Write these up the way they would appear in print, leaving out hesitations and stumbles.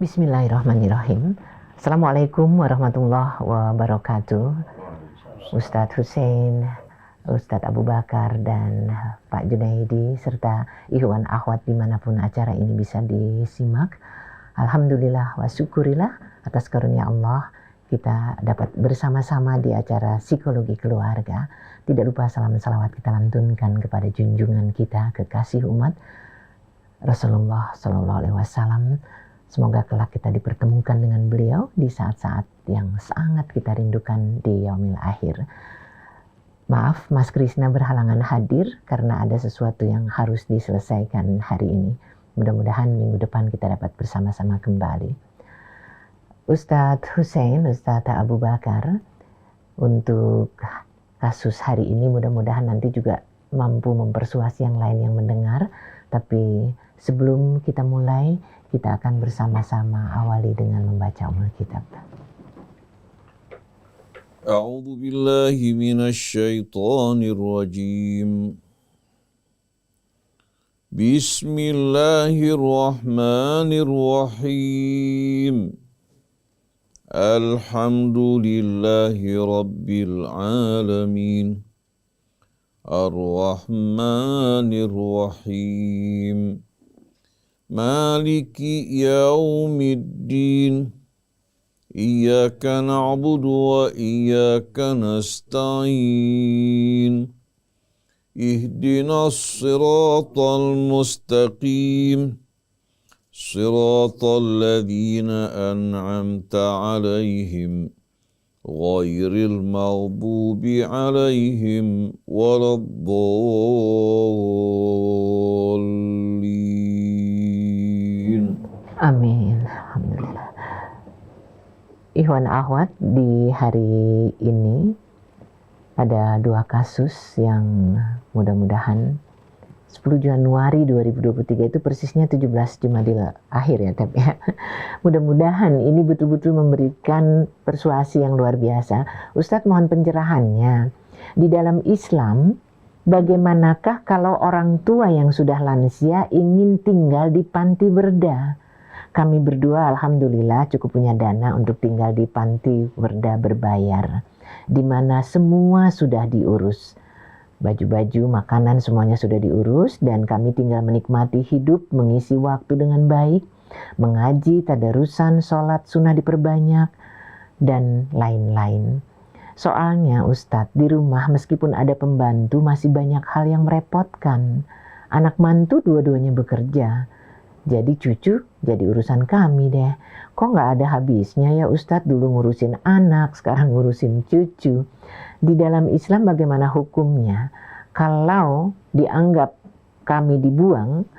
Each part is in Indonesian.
Bismillahirrahmanirrahim. Assalamualaikum warahmatullahi wabarakatuh. Ustadz Hussein, Ustadz Abu Bakar, dan Pak Junaidi, serta ikhwan akhwat dimanapun acara ini bisa disimak. Alhamdulillah wa syukurillah atas karunia Allah kita dapat bersama-sama di acara Psikologi Keluarga. Tidak lupa salam salawat kita lantunkan kepada junjungan kita, kekasih umat Rasulullah Sallallahu Alaihi Wasallam. Semoga kelak kita dipertemukan dengan beliau di saat-saat yang sangat kita rindukan di yaumil akhir. Maaf, Mas Krisna berhalangan hadir karena ada sesuatu yang harus diselesaikan hari ini. Mudah-mudahan minggu depan kita dapat bersama-sama kembali. Ustadz Hussein, Ustadz Abu Bakar, untuk kasus hari ini mudah-mudahan nanti juga mampu mempersuasi yang lain yang mendengar. Tapi sebelum kita mulai, kita akan bersama-sama awali dengan membaca umul kitab. A'udzu billahi minasy syaithanir rajim. Bismillahirrahmanirrahim. Alhamdulillahi rabbil alamin. Ar-Rahmanir Rahim. Maliki yaumiddin. Iyyaka na'budu wa iyyaka nasta'in. Ihdinas siratal mustaqim. Siratal ladzina an'amta 'alaihim ghairil maghdubi 'alaihim waladdallin. Amin. Alhamdulillah. Ikhwan akhwat, di hari ini ada dua kasus yang mudah-mudahan 10 Januari 2023 itu persisnya 17 Jumadil akhir ya, tapi ya. Mudah-mudahan ini betul-betul memberikan persuasi yang luar biasa. Ustadz mohon pencerahannya. Di dalam Islam, bagaimanakah kalau orang tua yang sudah lansia ingin tinggal di panti berda? Kami berdua alhamdulillah cukup punya dana untuk tinggal di panti berda berbayar, di mana semua sudah diurus. Baju-baju, makanan semuanya sudah diurus dan kami tinggal menikmati hidup, mengisi waktu dengan baik, mengaji, tadarusan, sholat, sunnah diperbanyak, dan lain-lain. Soalnya Ustadz, di rumah meskipun ada pembantu masih banyak hal yang merepotkan. Anak mantu dua-duanya bekerja. Jadi cucu jadi urusan kami deh. Kok gak ada habisnya ya Ustadz, dulu ngurusin anak, sekarang ngurusin cucu. Di dalam Islam bagaimana hukumnya? Kalau dianggap kami dibuang,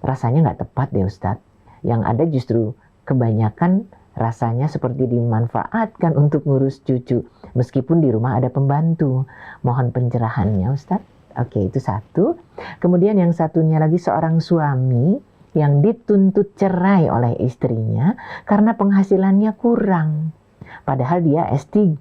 rasanya gak tepat deh Ustadz. Yang ada justru kebanyakan rasanya seperti dimanfaatkan untuk ngurus cucu. Meskipun di rumah ada pembantu. Mohon pencerahannya Ustadz. Oke, itu satu. Kemudian yang satunya lagi seorang suami yang dituntut cerai oleh istrinya karena penghasilannya kurang. Padahal dia S3.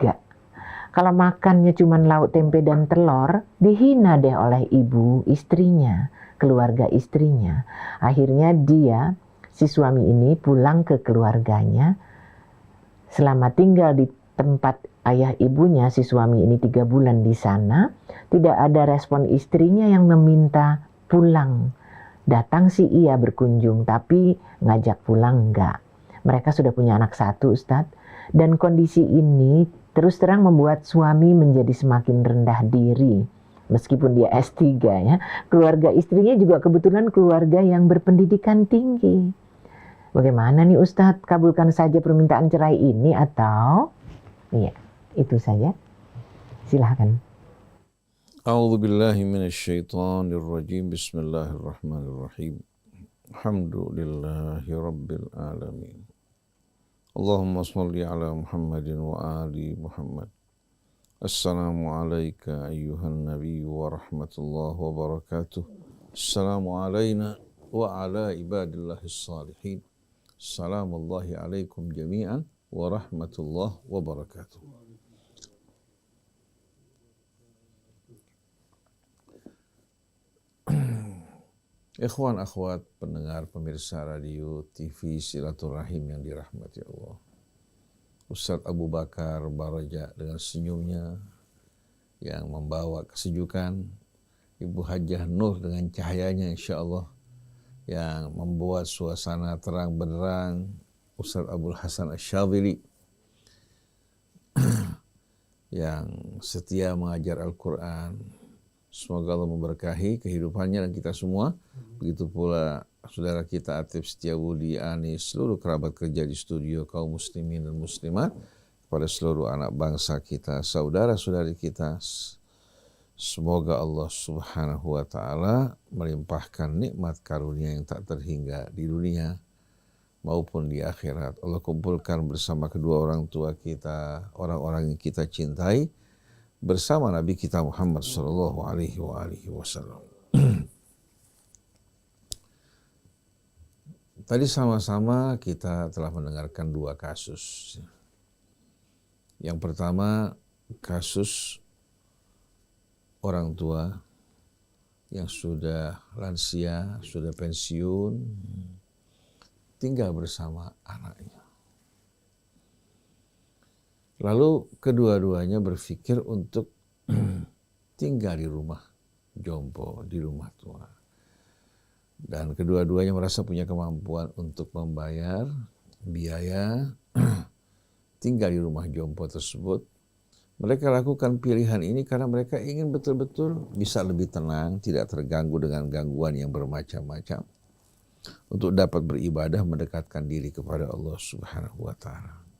Kalau makannya cuma lauk tempe dan telur, dihina deh oleh ibu istrinya, keluarga istrinya. Akhirnya dia, si suami ini pulang ke keluarganya. Selama tinggal di tempat ayah ibunya, si suami ini 3 bulan di sana, tidak ada respon istrinya yang meminta pulang. Datang sih iya berkunjung, tapi ngajak pulang enggak. Mereka sudah punya anak 1 Ustadz. Dan kondisi ini terus terang membuat suami menjadi semakin rendah diri. Meskipun dia S3 ya. Keluarga istrinya juga kebetulan keluarga yang berpendidikan tinggi. Bagaimana nih Ustadz? Kabulkan saja permintaan cerai ini atau... Iya, itu saja. Silahkan. A'udzu billahi minasy syaithanir rajim. Bismillahirrahmanirrahim. Alhamdulillahi rabbil alamin. Allahumma shalli ala Muhammadin wa ali Muhammad. Assalamu alayka ayyuhan nabiy wa rahmatullahi wa barakatuh. Assalamu alayna wa ala ibadillahis salihin. Assalamullahi alaikum jami'an wa rahmatullahi wa barakatuh. Ikhwan akhwat pendengar pemirsa radio TV Silaturahim yang dirahmati Allah. Ustadz Abu Bakar Baraja dengan senyumnya yang membawa kesejukan, Ibu Hajah Nur dengan cahayanya insya Allah yang membuat suasana terang benderang, Ustadz Abdul Hasan Asy-Syadzili yang setia mengajar Al-Quran. Semoga Allah memberkahi kehidupannya dan kita semua. Begitu pula saudara kita Atif Setiabudi, Anis, seluruh kerabat kerja di studio, kaum muslimin dan muslimat, kepada seluruh anak bangsa kita, saudara-saudari kita. Semoga Allah Subhanahu wa Ta'ala melimpahkan nikmat karunia yang tak terhingga di dunia maupun di akhirat. Allah kumpulkan bersama kedua orang tua kita, orang-orang yang kita cintai, bersama Nabi kita Muhammad sallallahu alaihi wasallam. Tadi sama-sama kita telah mendengarkan dua kasus. Yang pertama, kasus orang tua yang sudah lansia, sudah pensiun, tinggal bersama anaknya. Lalu kedua-duanya berpikir untuk tinggal di rumah jompo, di rumah tua. Dan kedua-duanya merasa punya kemampuan untuk membayar biaya tinggal di rumah jompo tersebut. Mereka lakukan pilihan ini karena mereka ingin betul-betul bisa lebih tenang, tidak terganggu dengan gangguan yang bermacam-macam, untuk dapat beribadah mendekatkan diri kepada Allah Subhanahu wa Ta'ala.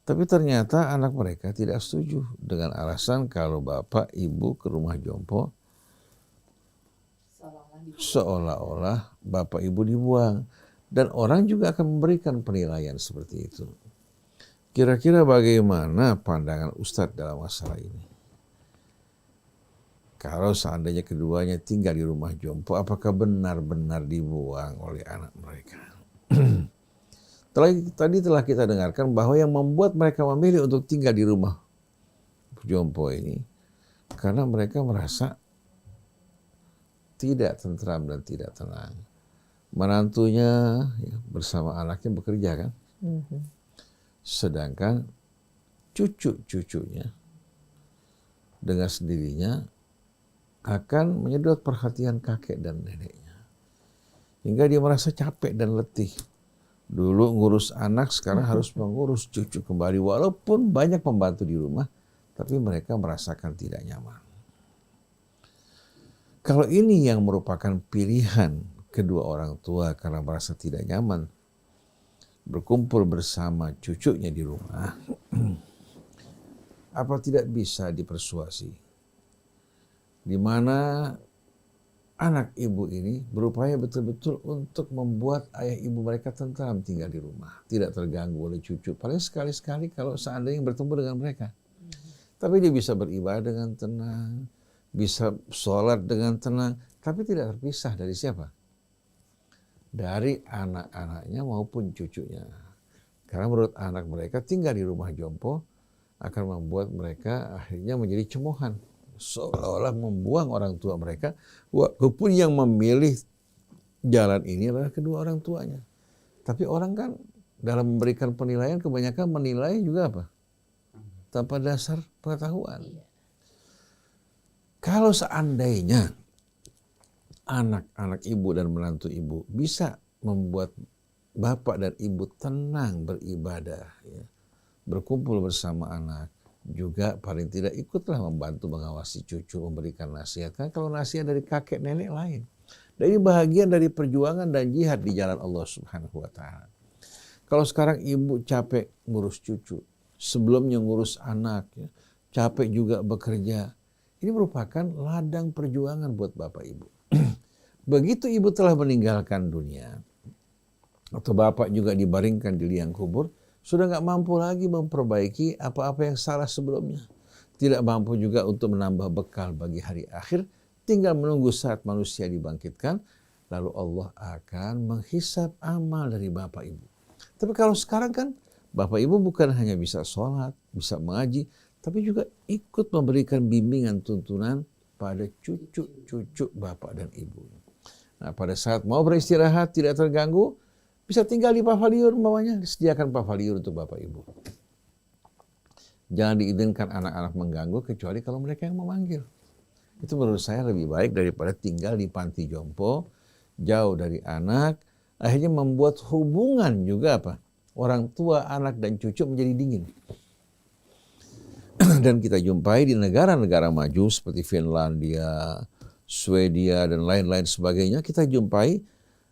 Tapi ternyata anak mereka tidak setuju dengan alasan kalau bapak ibu ke rumah jompo seolah-olah bapak ibu dibuang. Dan orang juga akan memberikan penilaian seperti itu. Kira-kira bagaimana pandangan Ustadz dalam masalah ini? Kalau seandainya keduanya tinggal di rumah jompo, apakah benar-benar dibuang oleh anak mereka? Tadi telah kita dengarkan bahwa yang membuat mereka memilih untuk tinggal di rumah jompo ini karena mereka merasa tidak tentram dan tidak tenang. Menantunya bersama anaknya bekerja kan, sedangkan cucu-cucunya dengan sendirinya akan menyedot perhatian kakek dan neneknya, hingga dia merasa capek dan letih. Dulu ngurus anak, sekarang harus mengurus cucu kembali. Walaupun banyak pembantu di rumah, tapi mereka merasakan tidak nyaman. Kalau ini yang merupakan pilihan kedua orang tua karena merasa tidak nyaman berkumpul bersama cucunya di rumah, apa tidak bisa dipersuasi? Di mana anak ibu ini berupaya betul-betul untuk membuat ayah ibu mereka tentram tinggal di rumah, tidak terganggu oleh cucu. Paling sekali-sekali kalau seandainya bertemu dengan mereka. Tapi dia bisa beribadah dengan tenang, bisa sholat dengan tenang, tapi tidak terpisah dari siapa? Dari anak-anaknya maupun cucunya. Karena menurut anak mereka tinggal di rumah jompo akan membuat mereka akhirnya menjadi cemohan. Seolah-olah membuang orang tua mereka, walaupun yang memilih jalan ini adalah kedua orang tuanya. Tapi orang kan dalam memberikan penilaian kebanyakan menilai juga apa? Tanpa dasar pengetahuan. Kalau seandainya anak-anak ibu dan menantu ibu bisa membuat bapak dan ibu tenang beribadah, ya, berkumpul bersama anak, juga paling tidak ikutlah membantu mengawasi cucu, memberikan nasihat. Kan kalau nasihat dari kakek nenek lain. Dan ini bahagian dari perjuangan dan jihad di jalan Allah Subhanahu wa Ta'ala. Kalau sekarang ibu capek ngurus cucu, sebelumnya ngurus anak, ya, capek juga bekerja, ini merupakan ladang perjuangan buat bapak ibu. Begitu ibu telah meninggalkan dunia, atau bapak juga dibaringkan di liang kubur, sudah nggak mampu lagi memperbaiki apa-apa yang salah sebelumnya. Tidak mampu juga untuk menambah bekal bagi hari akhir. Tinggal menunggu saat manusia dibangkitkan. Lalu Allah akan menghisap amal dari bapak ibu. Tapi kalau sekarang kan bapak ibu bukan hanya bisa sholat, bisa mengaji, tapi juga ikut memberikan bimbingan tuntunan pada cucu-cucu bapak dan ibu. Nah, pada saat mau beristirahat tidak terganggu, bisa tinggal di pavilion umpamanya, disediakan pavilion untuk Bapak Ibu. Jangan diizinkan anak-anak mengganggu kecuali kalau mereka yang memanggil. Itu menurut saya lebih baik daripada tinggal di panti jompo, jauh dari anak, akhirnya membuat hubungan juga orang tua, anak, dan cucu menjadi dingin. Dan kita jumpai di negara-negara maju seperti Finlandia, Swedia, dan lain-lain sebagainya, kita jumpai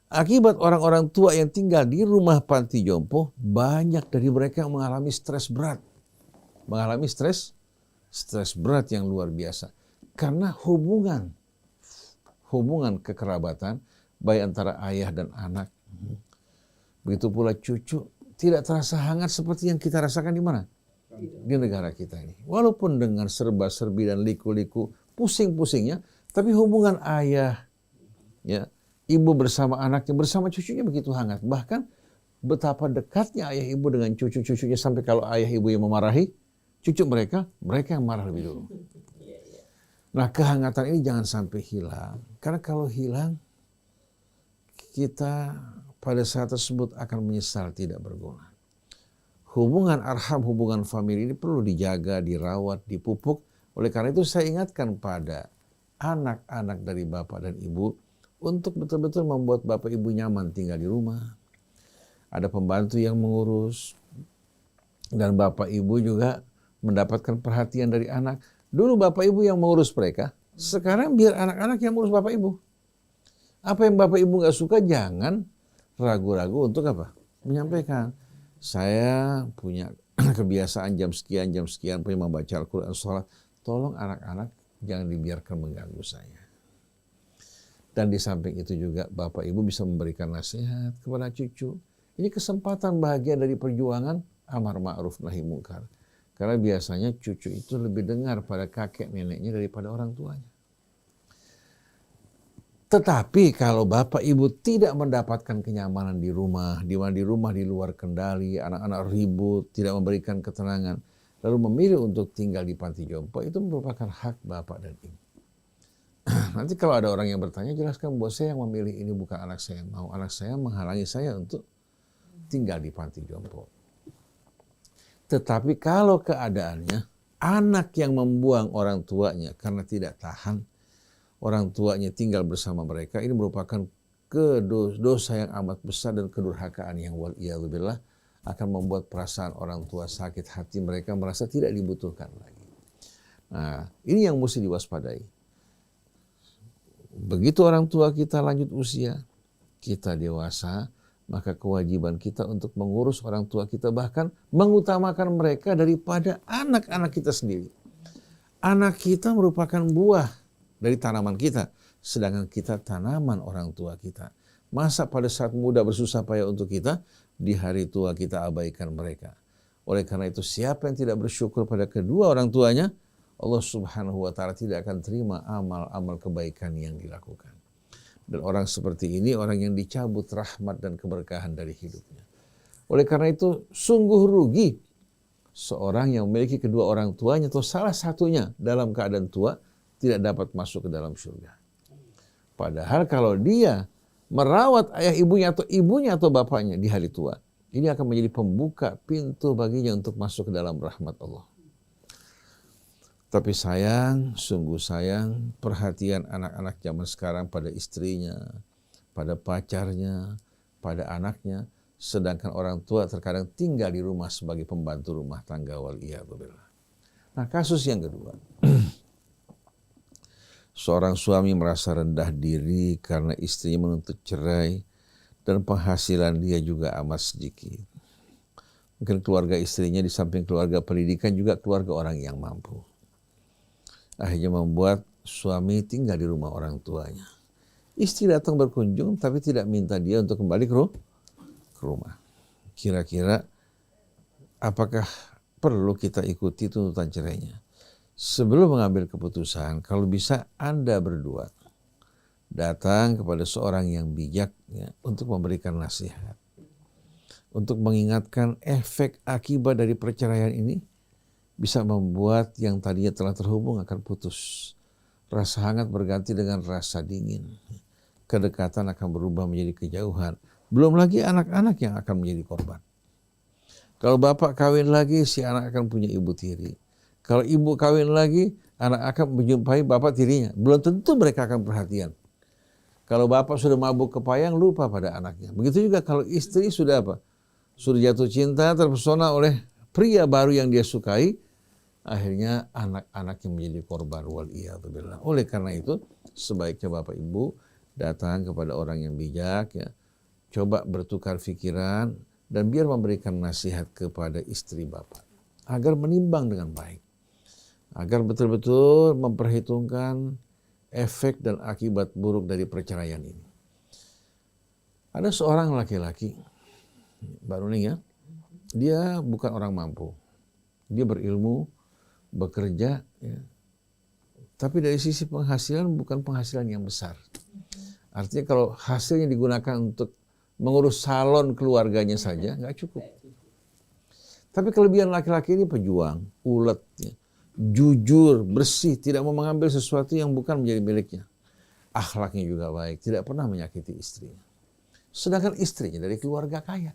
akibat orang-orang tua yang tinggal di rumah panti jompo, banyak dari mereka yang mengalami stres berat. Mengalami stres berat yang luar biasa. Karena hubungan kekerabatan, baik antara ayah dan anak, begitu pula cucu, tidak terasa hangat seperti yang kita rasakan di mana? Di negara kita ini. Walaupun dengan serba-serbi dan liku-liku, pusing-pusingnya, tapi hubungan ayah, ya, ibu bersama anaknya, bersama cucunya begitu hangat. Bahkan betapa dekatnya ayah ibu dengan cucu-cucunya sampai kalau ayah ibu yang memarahi, cucu mereka yang marah lebih dulu. Nah, kehangatan ini jangan sampai hilang. Karena kalau hilang, kita pada saat tersebut akan menyesal tidak berguna. Hubungan arham, hubungan famili ini perlu dijaga, dirawat, dipupuk. Oleh karena itu saya ingatkan pada anak-anak dari bapak dan ibu untuk betul-betul membuat bapak ibu nyaman tinggal di rumah. Ada pembantu yang mengurus, dan bapak ibu juga mendapatkan perhatian dari anak. Dulu bapak ibu yang mengurus mereka, sekarang biar anak-anak yang mengurus bapak ibu. Apa yang bapak ibu nggak suka, jangan ragu-ragu untuk menyampaikan. Saya punya kebiasaan jam sekian punya membaca Al-Quran, sholat. Tolong anak-anak jangan dibiarkan mengganggu saya. Dan di samping itu juga Bapak Ibu bisa memberikan nasihat kepada cucu. Ini kesempatan bahagia dari perjuangan amar ma'ruf nahi mungkar. Karena biasanya cucu itu lebih dengar pada kakek neneknya daripada orang tuanya. Tetapi kalau Bapak Ibu tidak mendapatkan kenyamanan di rumah, di mana di rumah di luar kendali, anak-anak ribut, tidak memberikan ketenangan, lalu memilih untuk tinggal di panti jompo, itu merupakan hak Bapak dan Ibu. Nanti kalau ada orang yang bertanya, jelaskan bahwa saya yang memilih ini, bukan anak saya yang mau. Anak saya menghalangi saya untuk tinggal di panti jompo. Tetapi kalau keadaannya, anak yang membuang orang tuanya karena tidak tahan, orang tuanya tinggal bersama mereka, ini merupakan dosa yang amat besar dan kedurhakaan yang waliyadzubillah akan membuat perasaan orang tua sakit hati, mereka merasa tidak dibutuhkan lagi. Nah, ini yang mesti diwaspadai. Begitu orang tua kita lanjut usia, kita dewasa, maka kewajiban kita untuk mengurus orang tua kita, bahkan mengutamakan mereka daripada anak-anak kita sendiri. Anak kita merupakan buah dari tanaman kita, sedangkan kita tanaman orang tua kita. Masa pada saat muda bersusah payah untuk kita, di hari tua kita abaikan mereka. Oleh karena itu, siapa yang tidak bersyukur pada kedua orang tuanya, Allah Subhanahu wa Ta'ala tidak akan terima amal-amal kebaikan yang dilakukan. Dan orang seperti ini, orang yang dicabut rahmat dan keberkahan dari hidupnya. Oleh karena itu, sungguh rugi seorang yang memiliki kedua orang tuanya atau salah satunya dalam keadaan tua, tidak dapat masuk ke dalam surga. Padahal kalau dia merawat ayah ibunya atau bapaknya di hari tua, ini akan menjadi pembuka pintu baginya untuk masuk ke dalam rahmat Allah. Tapi sayang, sungguh sayang, perhatian anak-anak zaman sekarang pada istrinya, pada pacarnya, pada anaknya, sedangkan orang tua terkadang tinggal di rumah sebagai pembantu rumah tangga waliyadzubillah. Nah, kasus yang kedua. Seorang suami merasa rendah diri karena istrinya menuntut cerai dan penghasilan dia juga amat sedikit. Mungkin keluarga istrinya di samping keluarga pendidikan juga keluarga orang yang mampu. Akhirnya membuat suami tinggal di rumah orang tuanya. Istri datang berkunjung tapi tidak minta dia untuk kembali ke rumah. Kira-kira apakah perlu kita ikuti tuntutan cerainya? Sebelum mengambil keputusan, kalau bisa Anda berdua datang kepada seorang yang bijak ya, untuk memberikan nasihat. Untuk mengingatkan efek akibat dari perceraian ini bisa membuat yang tadinya telah terhubung akan putus. Rasa hangat berganti dengan rasa dingin. kedekatan akan berubah menjadi kejauhan. Belum lagi anak-anak yang akan menjadi korban. Kalau bapak kawin lagi, si anak akan punya ibu tiri. Kalau ibu kawin lagi, anak akan menjumpai bapak tirinya. Belum tentu mereka akan perhatian. Kalau bapak sudah mabuk kepayang, lupa pada anaknya. Begitu juga kalau istri sudah apa? Sudah jatuh cinta, terpesona oleh pria baru yang dia sukai, akhirnya anak-anak yang menjadi korban. Waliyadzubillah. Oleh karena itu, sebaiknya bapak ibu datang kepada orang yang bijak, ya, coba bertukar pikiran, dan biar memberikan nasihat kepada istri bapak agar menimbang dengan baik, agar betul-betul memperhitungkan efek dan akibat buruk dari perceraian ini. Ada seorang laki-laki, baru nih ya, dia bukan orang mampu, dia berilmu, bekerja, ya, tapi dari sisi penghasilan bukan penghasilan yang besar. Artinya kalau hasilnya digunakan untuk mengurus salon keluarganya saja nggak cukup. Tapi kelebihan laki-laki ini pejuang, ulet, ya, jujur, bersih, tidak mau mengambil sesuatu yang bukan menjadi miliknya. Akhlaknya juga baik, tidak pernah menyakiti istrinya. Sedangkan istrinya dari keluarga kaya.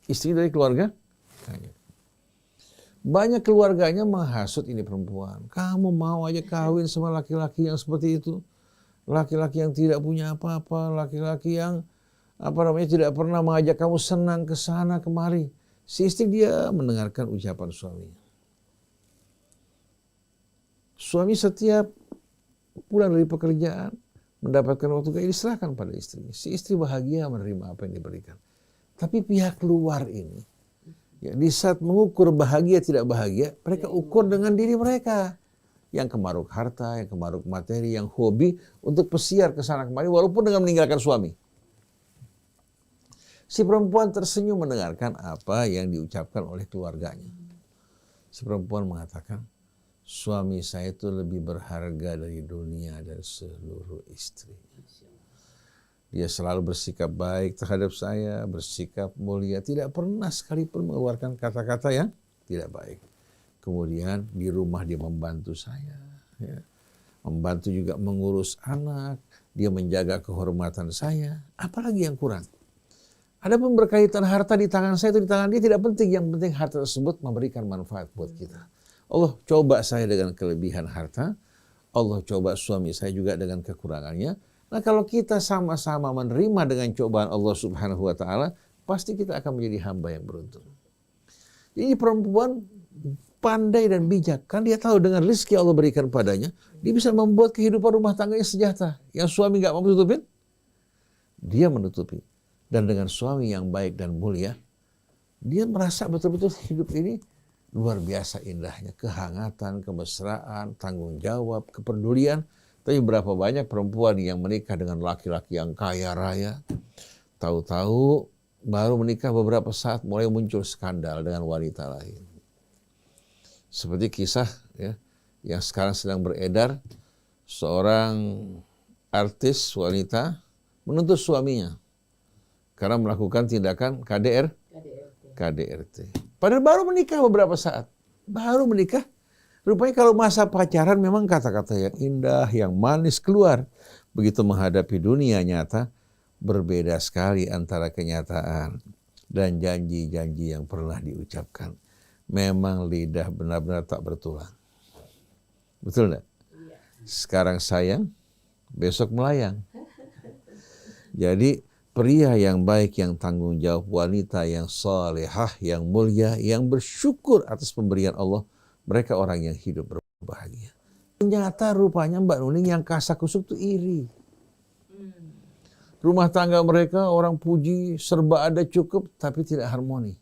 Istrinya dari keluarga kaya. Banyak keluarganya menghasut ini perempuan. Kamu mau aja kawin sama laki-laki yang seperti itu. Laki-laki yang tidak punya apa-apa, laki-laki yang tidak pernah mengajak kamu senang ke sana kemari. Si istri dia mendengarkan ucapan suaminya. Suami setiap pulang dari pekerjaan mendapatkan waktu diserahkan pada istrinya. Si istri bahagia menerima apa yang diberikan. Tapi pihak luar ini, ya, di saat mengukur bahagia tidak bahagia, mereka ukur dengan diri mereka. Yang kemaruk harta, yang kemaruk materi, yang hobi untuk pesiar ke sana kemari walaupun dengan meninggalkan suami. Si perempuan tersenyum mendengarkan apa yang diucapkan oleh keluarganya. Si perempuan mengatakan, suami saya itu lebih berharga dari dunia dan seluruh istri. Dia selalu bersikap baik terhadap saya, bersikap mulia, tidak pernah sekalipun mengeluarkan kata-kata yang tidak baik. Kemudian di rumah dia membantu saya, ya. Membantu juga mengurus anak, dia menjaga kehormatan saya. Apalagi yang kurang? Adapun berkaitan harta di tangan saya atau di tangan dia tidak penting. Yang penting harta tersebut memberikan manfaat buat kita. Allah coba saya dengan kelebihan harta. Allah coba suami saya juga dengan kekurangannya. Nah kalau kita sama-sama menerima dengan cobaan Allah Subhanahu wa Ta'ala, pasti kita akan menjadi hamba yang beruntung. Ini perempuan pandai dan bijak. Kan dia tahu dengan rezeki Allah berikan padanya, dia bisa membuat kehidupan rumah tangganya sejahtera. Yang suami nggak mau tutupin, dia menutupi. Dan dengan suami yang baik dan mulia, dia merasa betul-betul hidup ini luar biasa indahnya. Kehangatan, kemesraan, tanggung jawab, kepedulian. Tapi berapa banyak perempuan yang menikah dengan laki-laki yang kaya raya, tahu-tahu baru menikah beberapa saat mulai muncul skandal dengan wanita lain. Seperti kisah, ya, yang sekarang sedang beredar, seorang artis wanita menuntut suaminya karena melakukan tindakan KDRT. Padahal baru menikah beberapa saat. Baru menikah. Rupanya kalau masa pacaran memang kata-kata yang indah, yang manis keluar. Begitu menghadapi dunia nyata, berbeda sekali antara kenyataan dan janji-janji yang pernah diucapkan. Memang lidah benar-benar tak bertulang. Betul enggak? Sekarang sayang, besok melayang. Jadi pria yang baik, yang tanggung jawab, wanita yang salehah, yang mulia, yang bersyukur atas pemberian Allah, mereka orang yang hidup berbahagia. Ternyata rupanya Mbak Nuning yang kasak-kusuk itu iri. Rumah tangga mereka orang puji, serba ada cukup, tapi tidak harmoni.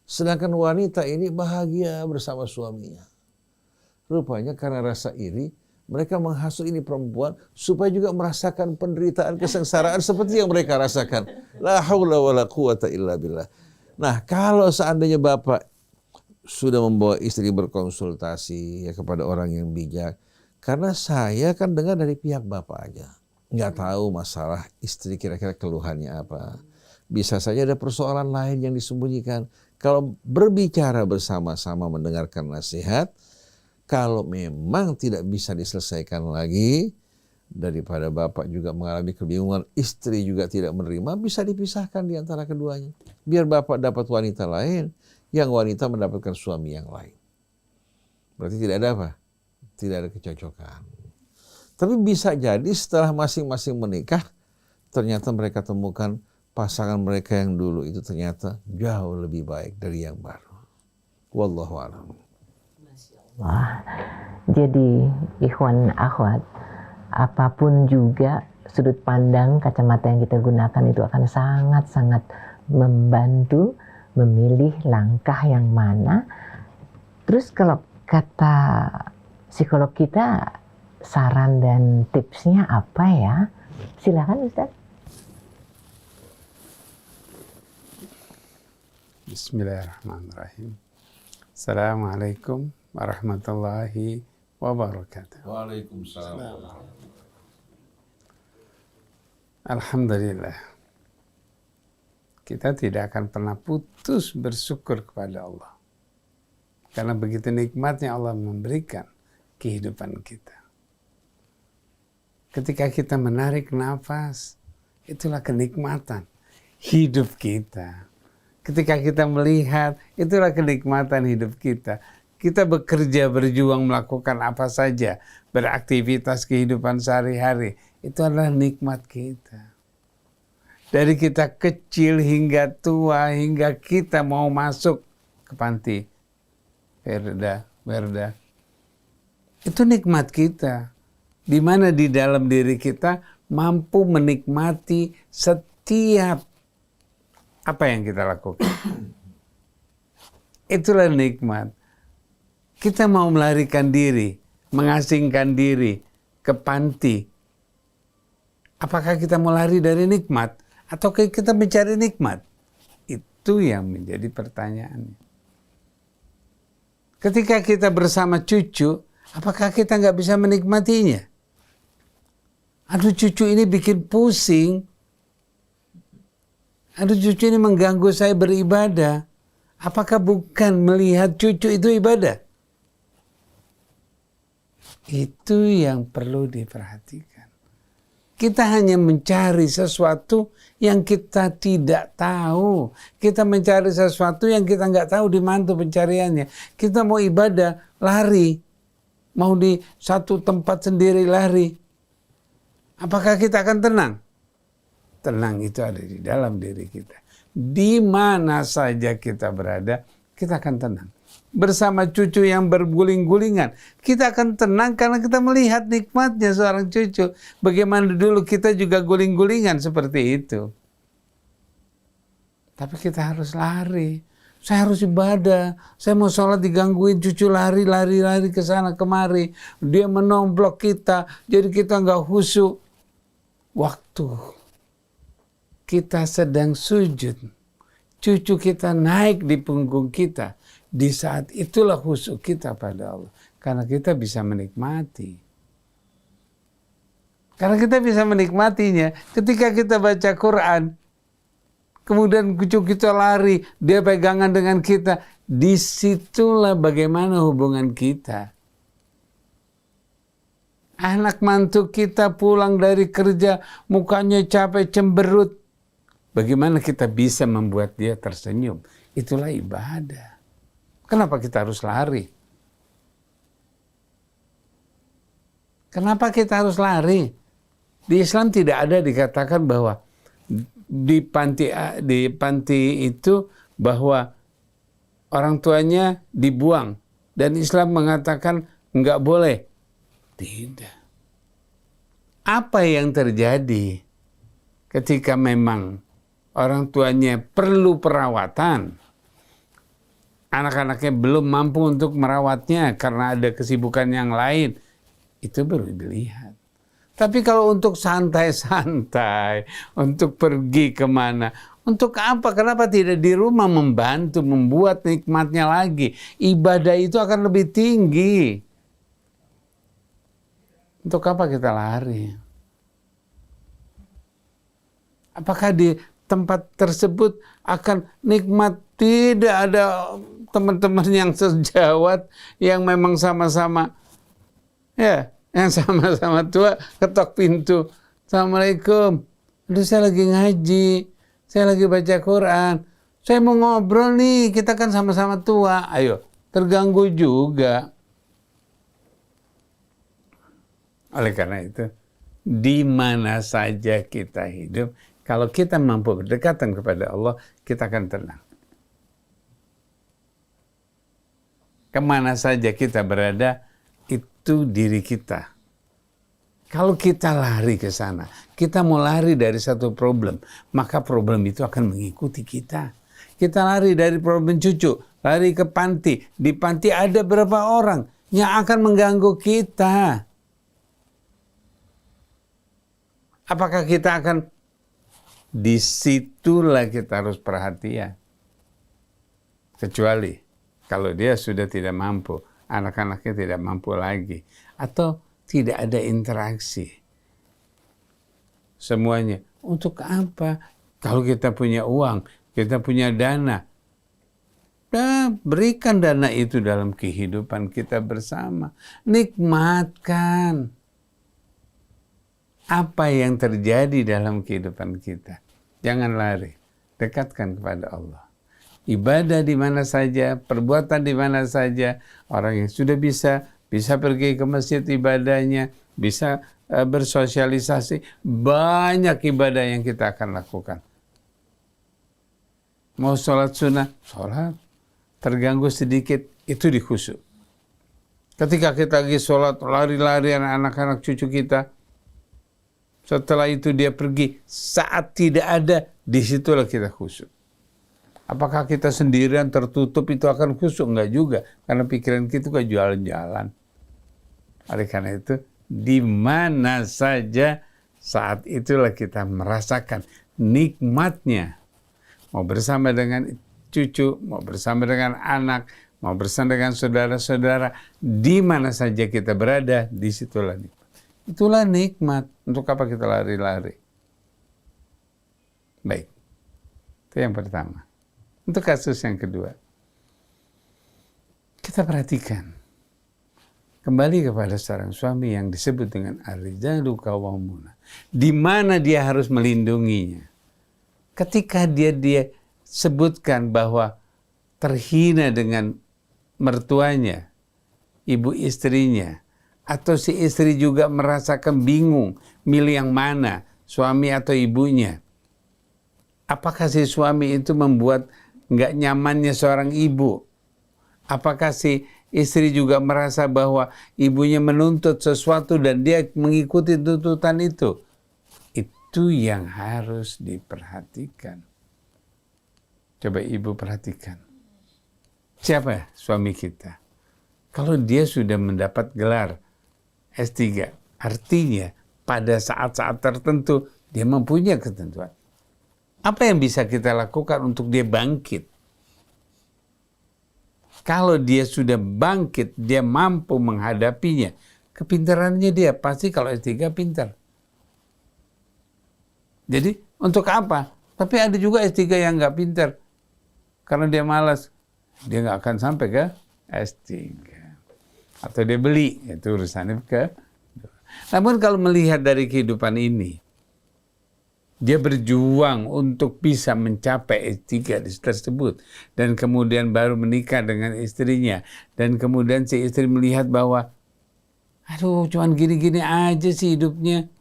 Sedangkan wanita ini bahagia bersama suaminya. Rupanya karena rasa iri, mereka menghasut ini perempuan supaya juga merasakan penderitaan, kesengsaraan seperti yang mereka rasakan. La haula wala quwata illa billah. Nah, kalau seandainya Bapak sudah membawa istri berkonsultasi ya, kepada orang yang bijak, karena saya kan dengar dari pihak Bapak aja. Nggak tahu masalah istri kira-kira keluhannya apa. Bisa saja ada persoalan lain yang disembunyikan. Kalau berbicara bersama-sama mendengarkan nasihat, kalau memang tidak bisa diselesaikan lagi, daripada bapak juga mengalami kebingungan, istri juga tidak menerima, bisa dipisahkan di antara keduanya. Biar bapak dapat wanita lain, yang wanita mendapatkan suami yang lain. Berarti tidak ada apa? Tidak ada kecocokan. Tapi bisa jadi setelah masing-masing menikah, ternyata mereka temukan pasangan mereka yang dulu itu ternyata jauh lebih baik dari yang baru. Wallahu a'lam. Wah, jadi ikhwan akhwat, apapun juga sudut pandang kacamata yang kita gunakan itu akan sangat-sangat membantu memilih langkah yang mana. Terus kalau kata psikolog kita, saran dan tipsnya apa ya? Silakan Ustaz. Bismillahirrahmanirrahim. Assalamualaikum warahmatullahi wabarakatuh. Waalaikumsalam. Alhamdulillah. Kita tidak akan pernah putus bersyukur kepada Allah. Karena begitu nikmatnya Allah memberikan kehidupan kita. Ketika kita menarik nafas, itulah kenikmatan hidup kita. Ketika kita melihat, itulah kenikmatan hidup kita. Kita bekerja, berjuang, melakukan apa saja, beraktivitas kehidupan sehari-hari, itu adalah nikmat kita. Dari kita kecil hingga tua, hingga kita mau masuk ke panti Werda, itu nikmat kita. Di mana di dalam diri kita mampu menikmati setiap apa yang kita lakukan. Itulah nikmat. Kita mau melarikan diri, mengasingkan diri ke panti. Apakah kita mau lari dari nikmat? Atau kita mencari nikmat? Itu yang menjadi pertanyaannya. Ketika kita bersama cucu, apakah kita nggak bisa menikmatinya? Aduh, cucu ini bikin pusing. Aduh, cucu ini mengganggu saya beribadah. Apakah bukan melihat cucu itu ibadah? Itu yang perlu diperhatikan. Kita hanya mencari sesuatu yang kita tidak tahu. Kita mencari sesuatu yang kita nggak tahu di mana tuh pencariannya. Kita mau ibadah, lari. Mau di satu tempat sendiri, lari. Apakah kita akan tenang? Tenang itu ada di dalam diri kita. Di mana saja kita berada, kita akan tenang. Bersama cucu yang berguling-gulingan, kita akan tenang karena kita melihat nikmatnya seorang cucu. Bagaimana dulu kita juga guling-gulingan seperti itu. Tapi kita harus lari. Saya harus ibadah. Saya mau sholat digangguin cucu lari ke sana kemari. Dia menomplok kita, jadi kita nggak khusyuk. Waktu kita sedang sujud, cucu kita naik di punggung kita. Di saat itulah khusyuk kita pada Allah. Karena kita bisa menikmati. Karena kita bisa menikmatinya. Ketika kita baca Quran, kemudian cucu kita lari, dia pegangan dengan kita. Disitulah bagaimana hubungan kita. Anak mantu kita pulang dari kerja, mukanya capek, cemberut. Bagaimana kita bisa membuat dia tersenyum? Itulah ibadah. Kenapa kita harus lari? Kenapa kita harus lari? Di Islam tidak ada dikatakan bahwa di panti itu bahwa orang tuanya dibuang. Dan Islam mengatakan enggak boleh. Tidak. Apa yang terjadi ketika memang orang tuanya perlu perawatan, anak-anaknya belum mampu untuk merawatnya karena ada kesibukan yang lain, itu baru dilihat. Tapi kalau untuk santai-santai, untuk pergi kemana, untuk apa? Kenapa tidak di rumah membantu, membuat nikmatnya lagi? Ibadah itu akan lebih tinggi. Untuk apa kita lari? Apakah di tempat tersebut akan nikmat? Tidak ada teman-teman yang sejawat, yang memang sama-sama ya Yang sama-sama tua ketok pintu. Assalamualaikum. Aduh, saya lagi ngaji. Saya lagi baca Quran. Saya mau ngobrol nih. Kita kan sama-sama tua. Ayo, terganggu juga. Oleh karena itu, di mana saja kita hidup, kalau kita mampu berdekatan kepada Allah, kita akan tenang. Kemana saja kita berada, itu diri kita. Kalau kita lari ke sana, kita mau lari dari satu problem, maka problem itu akan mengikuti kita. Kita lari dari problem cucu, lari ke panti. Di panti ada berapa orang yang akan mengganggu kita. Apakah kita akan, disitulah kita harus perhatian. Kecuali kalau dia sudah tidak mampu, anak-anaknya tidak mampu lagi, atau tidak ada interaksi. Semuanya, untuk apa? Kalau kita punya uang, kita punya dana, berikan dana itu dalam kehidupan kita bersama. Nikmatkan apa yang terjadi dalam kehidupan kita. Jangan lari, dekatkan kepada Allah. Ibadah di mana saja, perbuatan di mana saja. Orang yang sudah bisa pergi ke masjid ibadahnya, bisa bersosialisasi. Banyak ibadah yang kita akan lakukan. Mau sholat sunnah, sholat. Terganggu sedikit, itu dikhusyuk. Ketika kita lagi sholat, lari-larian anak-anak cucu kita, setelah itu dia pergi, saat tidak ada, disitulah kita khusyuk. Apakah kita sendirian tertutup itu akan khusyuk? Enggak juga, karena pikiran kita juga jalan-jalan. Oleh karena itu, di mana saja saat itulah kita merasakan nikmatnya. Mau bersama dengan cucu, mau bersama dengan anak, mau bersama dengan saudara-saudara, di mana saja kita berada, disitulah nikmat. Itulah nikmat. Untuk apa kita lari-lari? Baik. Itu yang pertama. Untuk kasus yang kedua, kita perhatikan. Kembali kepada seorang suami yang disebut dengan ar-rijalu qawwamuna. Di mana dia harus melindunginya. Ketika dia sebutkan bahwa terhina dengan mertuanya, ibu istrinya, atau si istri juga merasakan bingung milih yang mana, suami atau ibunya. Apakah si suami itu membuat nggak nyamannya seorang ibu? Apakah si istri juga merasa bahwa ibunya menuntut sesuatu dan dia mengikuti tuntutan itu? Itu yang harus diperhatikan. Coba ibu perhatikan. Siapa suami kita? Kalau dia sudah mendapat gelar S3, artinya pada saat-saat tertentu dia mempunyai ketentuan. Apa yang bisa kita lakukan untuk dia bangkit? Kalau dia sudah bangkit, dia mampu menghadapinya. Kepintarannya dia, pasti kalau S3 pintar. Jadi untuk apa? Tapi ada juga S3 yang nggak pintar. Karena dia malas. Dia nggak akan sampai ke S3. Atau dia beli, itu urusannya ke. Namun kalau melihat dari kehidupan ini, dia berjuang untuk bisa mencapai S3 tersebut, dan kemudian baru menikah dengan istrinya, dan kemudian si istri melihat bahwa, aduh cuman gini-gini aja sih hidupnya.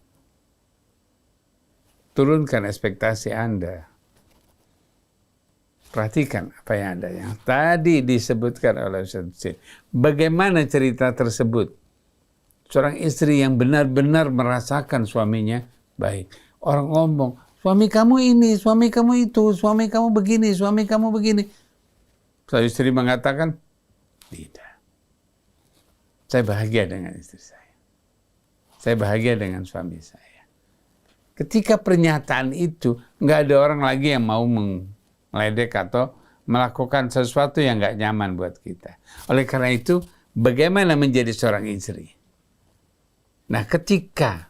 Turunkan ekspektasi Anda. Perhatikan apa yang ada yang tadi disebutkan oleh Ustaz Husain. Bagaimana cerita tersebut? Seorang istri yang benar-benar merasakan suaminya baik. Orang ngomong, suami kamu ini, suami kamu itu, suami kamu begini, suami kamu begini. Saya istri mengatakan, tidak. Saya bahagia dengan istri saya. Saya bahagia dengan suami saya. Ketika pernyataan itu, nggak ada orang lagi yang mau meledek atau melakukan sesuatu yang nggak nyaman buat kita. Oleh karena itu, bagaimana menjadi seorang istri? Nah, ketika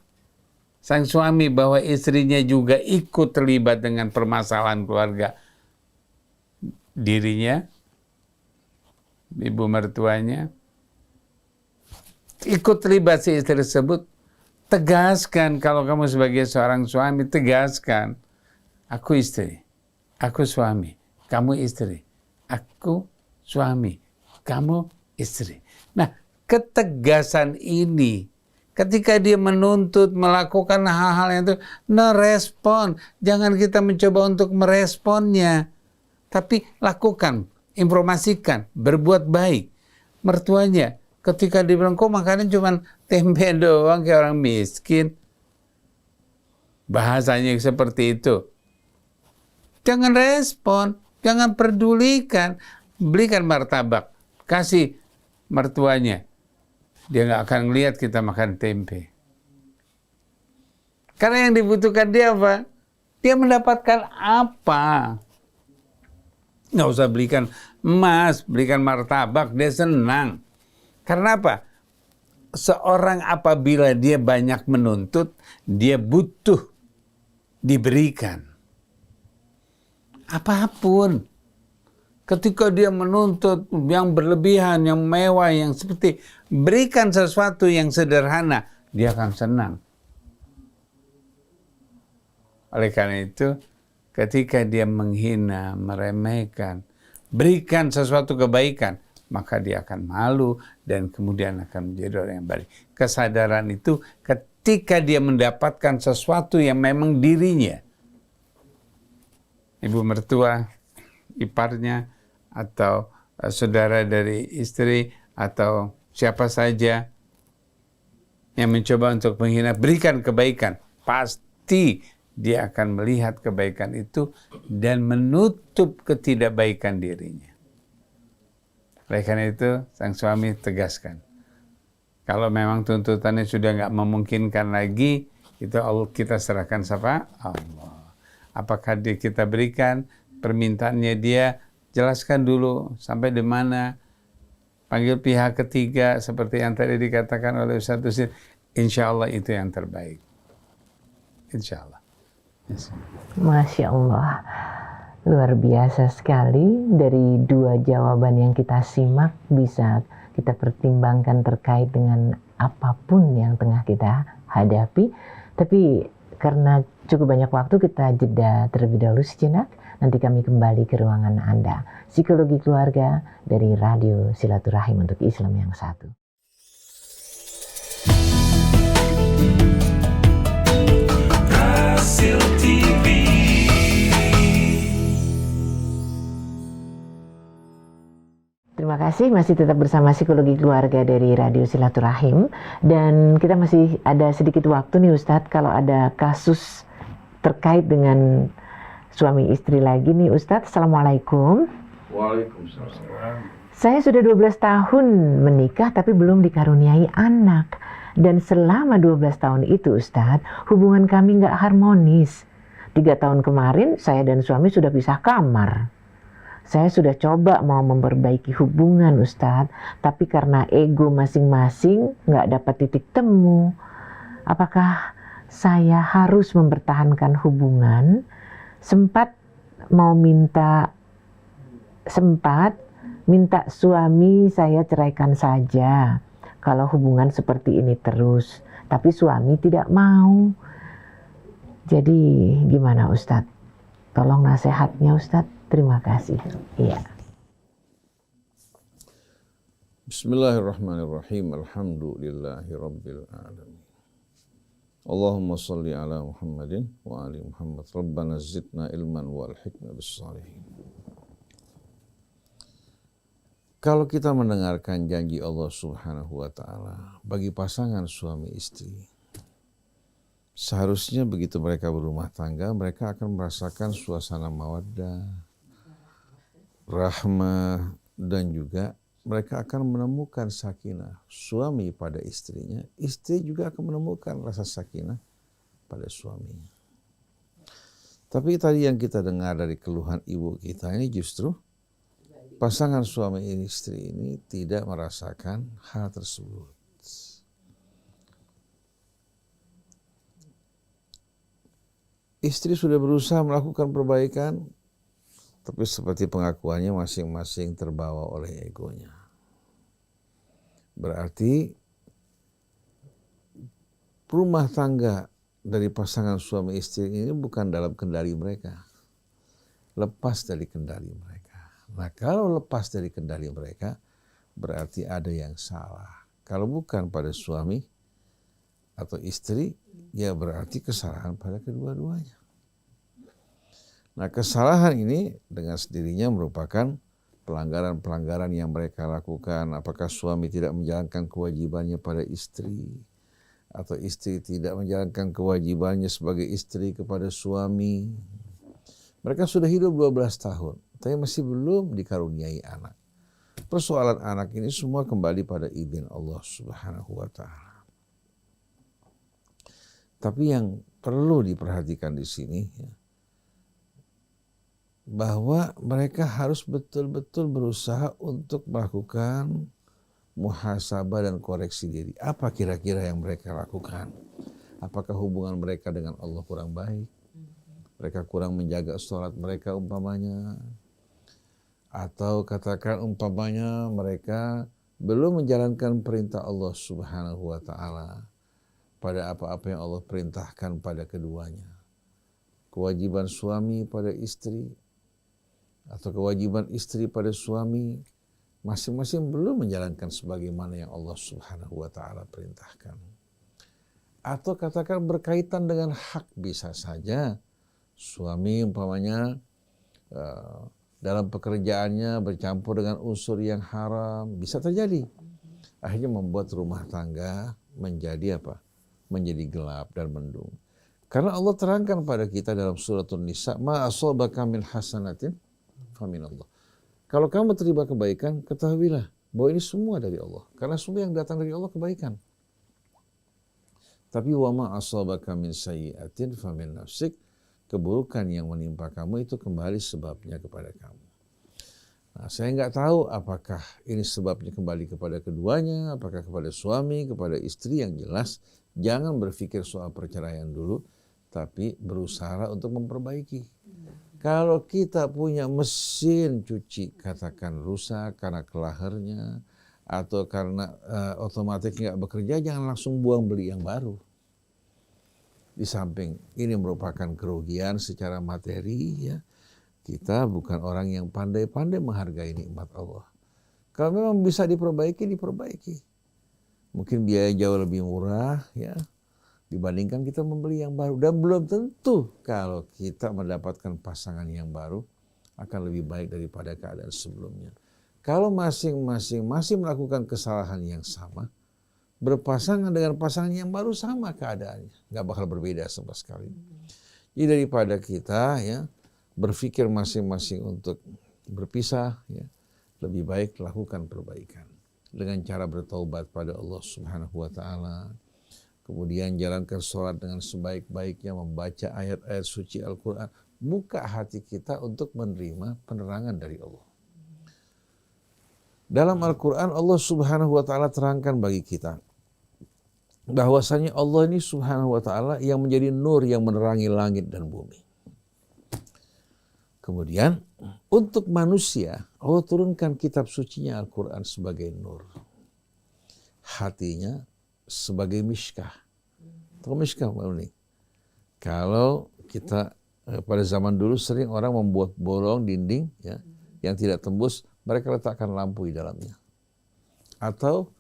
sang suami bahwa istrinya juga ikut terlibat dengan permasalahan keluarga dirinya, ibu mertuanya, ikut terlibat si istri tersebut, tegaskan kalau kamu sebagai seorang suami, tegaskan. Aku istri, aku suami, kamu istri. Aku suami, kamu istri. Nah, ketegasan ini ketika dia menuntut melakukan hal-hal yang itu, respon. Jangan kita mencoba untuk meresponnya, tapi lakukan, informasikan, berbuat baik. Mertuanya, ketika dia bilang, kok makanan cuma tempe doang kayak orang miskin. Bahasanya seperti itu. Jangan respon, jangan pedulikan. Belikan martabak, kasih mertuanya. Dia nggak akan lihat kita makan tempe. Karena yang dibutuhkan dia apa? Dia mendapatkan apa? Nggak usah belikan emas, belikan martabak, dia senang. Karena apa? Seorang apabila dia banyak menuntut, dia butuh diberikan. Apapun. Ketika dia menuntut yang berlebihan, yang mewah, yang seperti berikan sesuatu yang sederhana, dia akan senang. Oleh karena itu, ketika dia menghina, meremehkan, berikan sesuatu kebaikan, maka dia akan malu dan kemudian akan menjadi orang yang baik. Kesadaran itu ketika dia mendapatkan sesuatu yang memang dirinya, ibu mertua, iparnya, atau saudara dari istri, atau siapa saja yang mencoba untuk menghina, berikan kebaikan. Pasti dia akan melihat kebaikan itu dan menutup ketidakbaikan dirinya. Oleh karena itu, sang suami tegaskan. Kalau memang tuntutannya sudah nggak memungkinkan lagi, itu kita serahkan siapa? Allah. Apakah kita berikan permintaannya dia, jelaskan dulu sampai di mana, panggil pihak ketiga seperti yang tadi dikatakan oleh Ustaz Husin. Insya Allah itu yang terbaik. Insya Allah. Yes. Masya Allah, luar biasa sekali. Dari dua jawaban yang kita simak bisa kita pertimbangkan terkait dengan apapun yang tengah kita hadapi. Tapi karena cukup banyak waktu, kita jeda terlebih dahulu sejenak. Nanti kami kembali ke ruangan Anda. Psikologi Keluarga dari Radio Silaturahim untuk Islam yang satu. Hasil TV. Terima kasih, masih tetap bersama Psikologi Keluarga dari Radio Silaturahim. Dan kita masih ada sedikit waktu nih Ustadz, kalau ada kasus terkait dengan suami istri lagi nih Ustadz. Assalamualaikum. Waalaikumsalam. Saya sudah 12 tahun menikah tapi belum dikaruniai anak. Dan selama 12 tahun itu Ustadz, hubungan kami nggak harmonis. 3 tahun kemarin saya dan suami sudah pisah kamar. Saya sudah coba mau memperbaiki hubungan Ustadz, tapi karena ego masing-masing nggak dapat titik temu. Apakah saya harus mempertahankan hubungan? Sempat minta suami saya ceraikan saja kalau hubungan seperti ini terus, tapi suami tidak mau. Jadi gimana Ustadz? Tolong nasihatnya Ustadz, terima kasih. Iya. Bismillahirrahmanirrahim. Alhamdulillahirabbil alamin. Allahumma salli ala Muhammadin wa ali Muhammad. Rabbana zidna ilman wal hikmah bis salihin. Kalau kita mendengarkan janji Allah Subhanahu wa taala bagi pasangan suami istri, seharusnya begitu mereka berumah tangga, mereka akan merasakan suasana mawaddah, rahmah, dan juga mereka akan menemukan sakinah. Suami pada istrinya, istri juga akan menemukan rasa sakinah pada suaminya. Tapi tadi yang kita dengar dari keluhan ibu kita ini justru pasangan suami istri ini tidak merasakan hal tersebut. Istri sudah berusaha melakukan perbaikan, tapi seperti pengakuannya masing-masing terbawa oleh egonya. Berarti rumah tangga dari pasangan suami istri ini bukan dalam kendali mereka. Lepas dari kendali mereka. Nah, kalau lepas dari kendali mereka, berarti ada yang salah. Kalau bukan pada suami atau istri, ya berarti kesalahan pada kedua-duanya. Nah, kesalahan ini dengan sendirinya merupakan pelanggaran-pelanggaran yang mereka lakukan. Apakah suami tidak menjalankan kewajibannya pada istri, atau istri tidak menjalankan kewajibannya sebagai istri kepada suami. Mereka sudah hidup 12 tahun, tapi masih belum dikaruniai anak. Persoalan anak ini semua kembali pada izin Allah Subhanahu wa Ta'ala. Tapi yang perlu diperhatikan di sini, ya, bahwa mereka harus betul-betul berusaha untuk melakukan muhasabah dan koreksi diri. Apa kira-kira yang mereka lakukan? Apakah hubungan mereka dengan Allah kurang baik? Mereka kurang menjaga sholat mereka umpamanya. Atau katakan umpamanya mereka belum menjalankan perintah Allah Subhanahu wa Ta'ala pada apa-apa yang Allah perintahkan pada keduanya. Kewajiban suami pada istri atau kewajiban istri pada suami masing-masing belum menjalankan sebagaimana yang Allah Subhanahu wa Ta'ala perintahkan. Atau katakan berkaitan dengan hak, bisa saja suami umpamanya dalam pekerjaannya bercampur dengan unsur yang haram, bisa terjadi. Akhirnya membuat rumah tangga menjadi apa? Menjadi gelap dan mendung. Karena Allah terangkan pada kita dalam suratul Nisa, ma asabaka min hasanatin faminallah. Kalau kamu terima kebaikan, ketahuilah bahwa ini semua dari Allah. Karena semua yang datang dari Allah kebaikan. Tapi wa ma asabaka min sayyi'atin famin nafsik. Keburukan yang menimpa kamu itu kembali sebabnya kepada kamu. Nah, saya nggak tahu apakah ini sebabnya kembali kepada keduanya, apakah kepada suami, kepada istri. Yang jelas, jangan berpikir soal perceraian dulu, tapi berusaha untuk memperbaiki. Kalau kita punya mesin cuci, katakan rusak karena kelahernya, atau karena otomatis nggak bekerja, jangan langsung buang, beli yang baru. Di samping ini merupakan kerugian secara materi, ya, kita bukan orang yang pandai-pandai menghargai nikmat Allah. Kalau memang bisa diperbaiki, diperbaiki. Mungkin biaya jauh lebih murah, ya, dibandingkan kita membeli yang baru. Dan belum tentu kalau kita mendapatkan pasangan yang baru akan lebih baik daripada keadaan sebelumnya. Kalau masing-masing masih melakukan kesalahan yang sama, berpasangan dengan pasangan yang baru sama keadaannya. Nggak bakal berbeda sama sekali. Jadi daripada kita, ya, berpikir masing-masing untuk berpisah, ya, lebih baik lakukan perbaikan. Dengan cara bertaubat pada Allah Subhanahu wa Ta'ala. Kemudian jalankan sholat dengan sebaik-baiknya, membaca ayat-ayat suci Al-Quran. Buka hati kita untuk menerima penerangan dari Allah. Dalam Al-Quran Allah Subhanahu wa Ta'ala terangkan bagi kita bahwasanya Allah ini Subhanahu wa Ta'ala yang menjadi nur yang menerangi langit dan bumi. Kemudian untuk manusia Allah turunkan kitab sucinya Al-Quran sebagai nur. Hatinya sebagai miskah. Tahu miskah ini? Kalau kita pada zaman dulu sering orang membuat bolong dinding, ya, yang tidak tembus, mereka letakkan lampu di dalamnya. Atau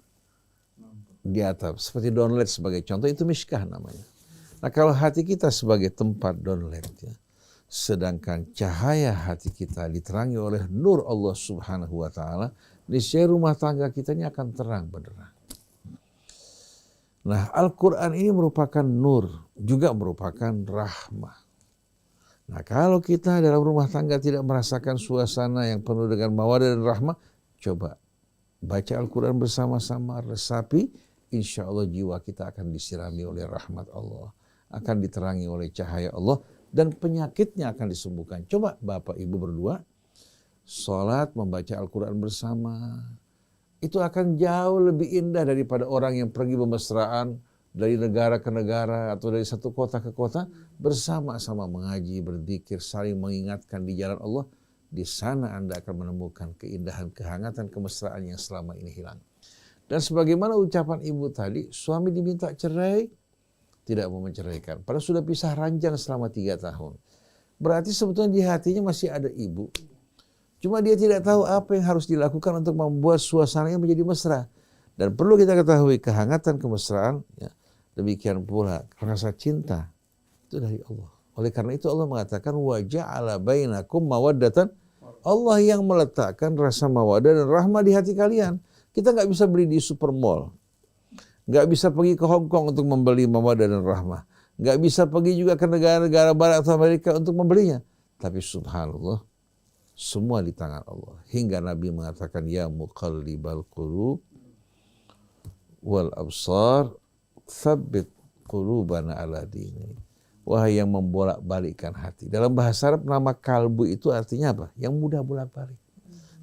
di atap, seperti downlight sebagai contoh, itu miskah namanya. Nah, kalau hati kita sebagai tempat downlight, ya, sedangkan cahaya hati kita diterangi oleh nur Allah Subhanahu wa Ta'ala, niscaya rumah tangga kita ini akan terang benderang. Nah, Al-Quran ini merupakan nur, juga merupakan rahmah. Nah, kalau kita dalam rumah tangga tidak merasakan suasana yang penuh dengan mawaddah dan rahmah, coba baca Al-Quran bersama-sama, resapi, insya Allah jiwa kita akan disirami oleh rahmat Allah, akan diterangi oleh cahaya Allah, dan penyakitnya akan disembuhkan. Coba Bapak Ibu berdua, sholat, membaca Al-Quran bersama, itu akan jauh lebih indah daripada orang yang pergi bermesraan dari negara ke negara atau dari satu kota ke kota, bersama-sama mengaji, berzikir, saling mengingatkan di jalan Allah. Di sana Anda akan menemukan keindahan, kehangatan, kemesraan yang selama ini hilang. Dan sebagaimana ucapan ibu tadi, suami diminta cerai, tidak mau menceraikan. Padahal sudah pisah ranjang selama 3 tahun. Berarti sebetulnya di hatinya masih ada ibu. Cuma dia tidak tahu apa yang harus dilakukan untuk membuat suasananya menjadi mesra. Dan perlu kita ketahui kehangatan kemesraan, ya, demikian pula rasa cinta itu dari Allah. Oleh karena itu Allah mengatakan wa ja'ala bainakum mawaddatan. Allah yang meletakkan rasa mawaddah dan rahmah di hati kalian. Kita nggak bisa beli di supermall. Nggak bisa pergi ke Hong Kong untuk membeli mawaddah dan rahmah. Nggak bisa pergi juga ke negara-negara Barat atau Amerika untuk membelinya. Tapi subhanallah, semua di tangan Allah. Hingga Nabi mengatakan, ya muqallibal qulub wal absar, tsabbit qulubana ala dini. Wahai yang membolak-balikkan hati. Dalam bahasa Arab nama kalbu itu artinya apa? Yang mudah bolak-balik.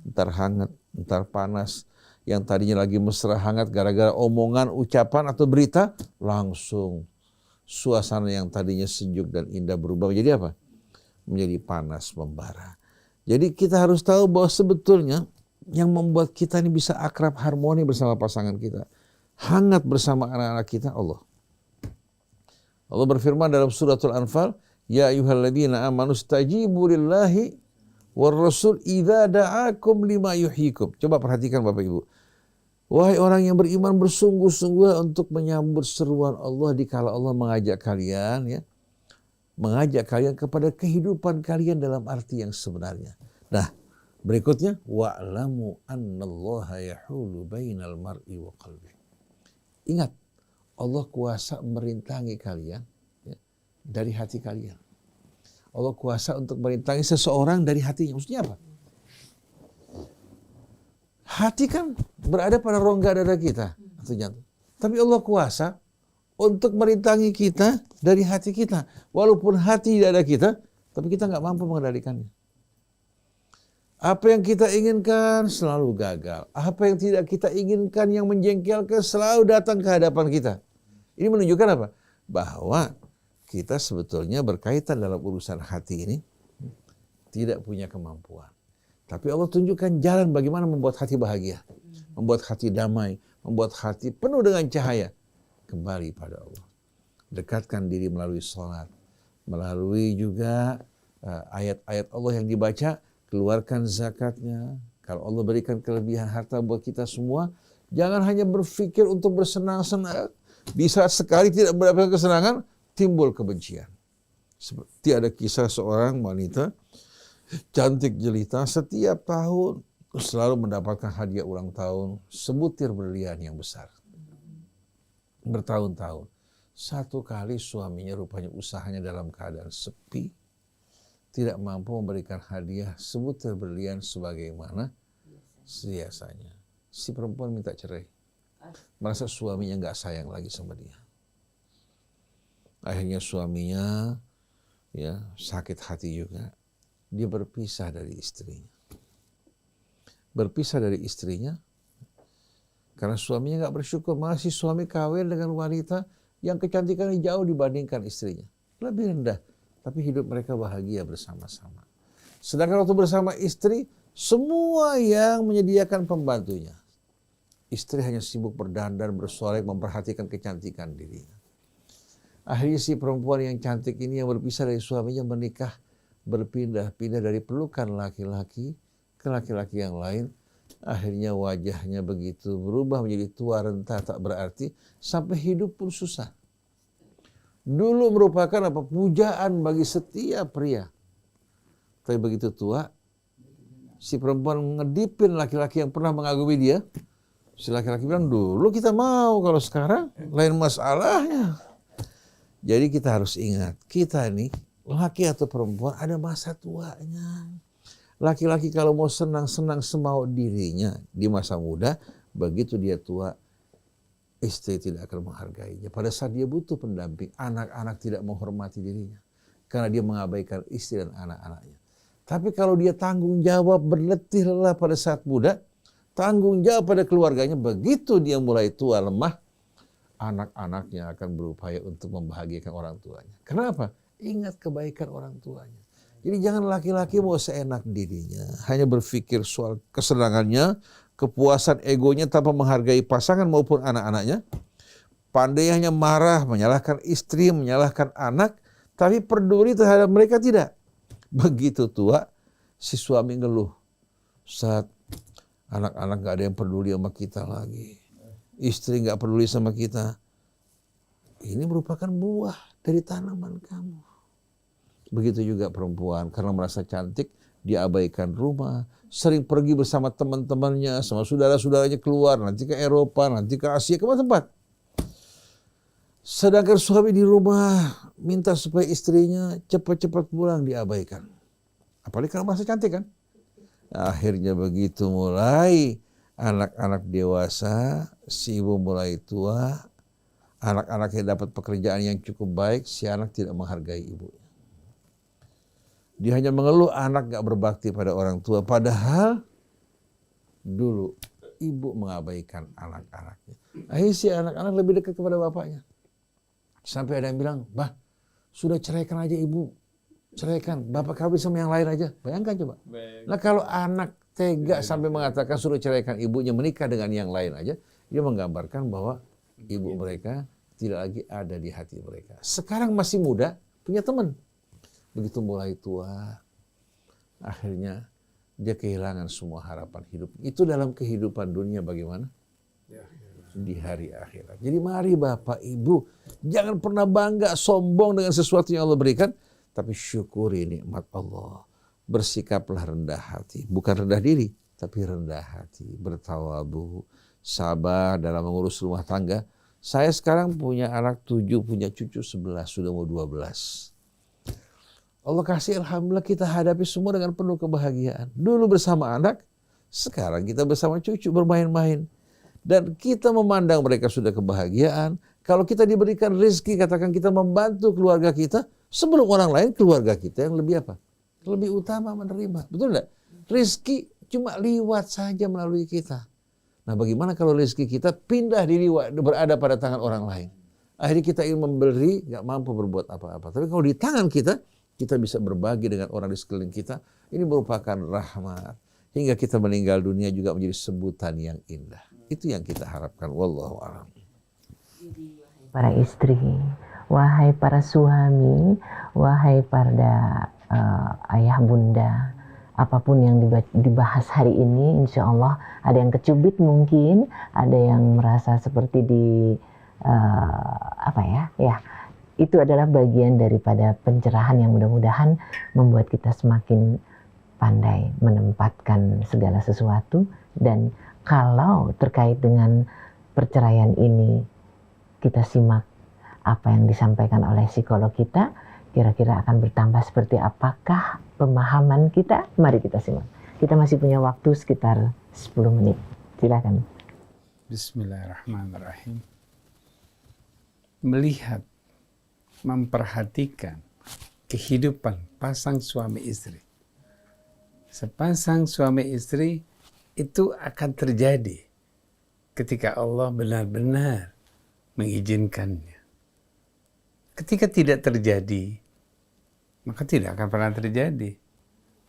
Entar hangat, entar panas. Yang tadinya lagi mesra hangat gara-gara omongan, ucapan atau berita, langsung suasana yang tadinya sejuk dan indah berubah menjadi apa? Menjadi panas, membara. Jadi kita harus tahu bahwa sebetulnya yang membuat kita ini bisa akrab harmoni bersama pasangan kita, hangat bersama anak-anak kita, Allah. Allah berfirman dalam suratul Anfal, ya ayyuhalladzina amanu stajibu lillahi war rasul idza da'akum lima yuhyikum. Coba perhatikan Bapak Ibu. Wahai orang yang beriman, bersungguh-sungguh untuk menyambut seruan Allah dikala Allah mengajak kalian, ya, mengajak kalian kepada kehidupan kalian dalam arti yang sebenarnya. Nah, berikutnya wa'lamu annallaha yahulu bainal mar'i wa qalbi. Ingat, Allah kuasa merintangi kalian, ya, dari hati kalian. Allah kuasa untuk merintangi seseorang dari hatinya. Maksudnya apa? Hati kan berada pada rongga dada kita atau jantung. Tapi Allah kuasa untuk merintangi kita dari hati kita. Walaupun hati tidak ada kita, tapi kita nggak mampu mengendalikannya. Apa yang kita inginkan selalu gagal. Apa yang tidak kita inginkan yang menjengkelkan selalu datang ke hadapan kita. Ini menunjukkan apa? Bahwa kita sebetulnya berkaitan dalam urusan hati ini tidak punya kemampuan. Tapi Allah tunjukkan jalan bagaimana membuat hati bahagia, membuat hati damai, membuat hati penuh dengan cahaya. Kembali pada Allah. Dekatkan diri melalui sholat, melalui juga ayat-ayat Allah yang dibaca, keluarkan zakatnya. Kalau Allah berikan kelebihan harta buat kita semua, jangan hanya berpikir untuk bersenang-senang. Di saat sekali tidak mendapatkan kesenangan, timbul kebencian. Seperti ada kisah seorang wanita cantik jelita, setiap tahun selalu mendapatkan hadiah ulang tahun sebutir berlian yang besar. Bertahun-tahun. Satu kali suaminya rupanya usahanya dalam keadaan sepi, tidak mampu memberikan hadiah sebutir berlian sebagaimana biasanya. Si perempuan minta cerai. Merasa suaminya nggak sayang lagi sama dia. Akhirnya suaminya, ya, sakit hati juga. Dia berpisah dari istrinya. Berpisah dari istrinya karena suaminya nggak bersyukur. Masih suami kawin dengan wanita yang kecantikannya jauh dibandingkan istrinya. Lebih rendah. Tapi hidup mereka bahagia bersama-sama. Sedangkan waktu bersama istri, semua yang menyediakan pembantunya. Istri hanya sibuk berdandan, bersolek, memperhatikan kecantikan dirinya. Akhirnya si perempuan yang cantik ini yang berpisah dari suaminya menikah, berpindah-pindah dari pelukan laki-laki ke laki-laki yang lain. Akhirnya wajahnya begitu berubah menjadi tua renta tak berarti, sampai hidup pun susah. Dulu merupakan apa? Pujaan bagi setiap pria. Tapi begitu tua, si perempuan ngedipin laki-laki yang pernah mengagumi dia. Si laki-laki bilang, dulu kita mau, kalau sekarang lain masalahnya. Jadi kita harus ingat, kita ini laki atau perempuan ada masa tuanya. Laki-laki kalau mau senang-senang semau dirinya di masa muda, begitu dia tua, istri tidak akan menghargainya. Pada saat dia butuh pendamping, anak-anak tidak menghormati dirinya. Karena dia mengabaikan istri dan anak-anaknya. Tapi kalau dia tanggung jawab, berletih lelah pada saat muda, tanggung jawab pada keluarganya, begitu dia mulai tua lemah, anak-anaknya akan berupaya untuk membahagiakan orang tuanya. Kenapa? Ingat kebaikan orang tuanya. Jadi jangan laki-laki mau seenak dirinya, hanya berpikir soal kesenangannya, kepuasan egonya tanpa menghargai pasangan maupun anak-anaknya. Pandai hanya marah, menyalahkan istri, menyalahkan anak, tapi peduli terhadap mereka tidak. Begitu tua, si suami ngeluh. Saat anak-anak gak ada yang peduli sama kita lagi. Istri gak peduli sama kita. Ini merupakan buah dari tanaman kamu. Begitu juga perempuan, karena merasa cantik, diabaikan rumah, sering pergi bersama teman-temannya, sama saudara-saudaranya keluar, nanti ke Eropa, nanti ke Asia, ke mana tempat. Sedangkan suami di rumah minta supaya istrinya cepat-cepat pulang, diabaikan. Apalagi kalau merasa cantik kan. Akhirnya begitu mulai anak-anak dewasa, si ibu mulai tua, anak-anak yang dapat pekerjaan yang cukup baik, si anak tidak menghargai ibunya. Dia hanya mengeluh anak gak berbakti pada orang tua. Padahal dulu ibu mengabaikan anak-anaknya. Akhirnya si anak-anak lebih dekat kepada bapaknya. Sampai ada yang bilang, bah sudah ceraikan aja ibu. Ceraikan, bapak kawin sama yang lain aja. Bayangkan coba. Nah kalau anak tega sampai mengatakan suruh ceraikan ibunya, menikah dengan yang lain aja, dia menggambarkan bahwa ibu mereka tidak lagi ada di hati mereka. Sekarang masih muda, punya teman. Begitu mulai tua, akhirnya dia kehilangan semua harapan hidup. Itu dalam kehidupan dunia bagaimana? Di hari akhirat. Jadi mari Bapak Ibu, jangan pernah bangga, sombong dengan sesuatu yang Allah berikan, tapi syukuri nikmat Allah. Bersikaplah rendah hati, bukan rendah diri, tapi rendah hati, bertawadhu, sabar dalam mengurus rumah tangga. Saya sekarang punya anak 7, punya cucu 11, sudah mau 12. Allah kasih, alhamdulillah kita hadapi semua dengan penuh kebahagiaan. Dulu bersama anak, sekarang kita bersama cucu bermain-main. Dan kita memandang mereka sudah kebahagiaan. Kalau kita diberikan rezeki, katakan kita membantu keluarga kita, sebelum orang lain keluarga kita yang lebih apa? Lebih utama menerima. Betul enggak? Rezeki cuma liwat saja melalui kita. Nah bagaimana kalau rezeki kita pindah berada pada tangan orang lain? Akhirnya kita ingin memberi, gak mampu berbuat apa-apa. Tapi kalau di tangan kita bisa berbagi dengan orang di sekeliling kita. Ini merupakan rahmat. Hingga kita meninggal dunia juga menjadi sebutan yang indah. Itu yang kita harapkan. Wallahu a'lam. Para istri, wahai para suami, wahai para ayah bunda, apapun yang dibahas hari ini, insya Allah ada yang kecubit mungkin, ada yang merasa seperti itu adalah bagian daripada pencerahan yang mudah-mudahan membuat kita semakin pandai menempatkan segala sesuatu. Dan kalau terkait dengan perceraian ini kita simak apa yang disampaikan oleh psikolog kita, kira-kira akan bertambah seperti apakah pemahaman kita? Mari kita simak. Kita masih punya waktu sekitar 10 menit. Silakan. Bismillahirrahmanirrahim. Melihat, memperhatikan kehidupan pasang suami istri. Sepasang suami istri itu akan terjadi ketika Allah benar-benar mengizinkannya. Ketika tidak terjadi, maka tidak akan pernah terjadi.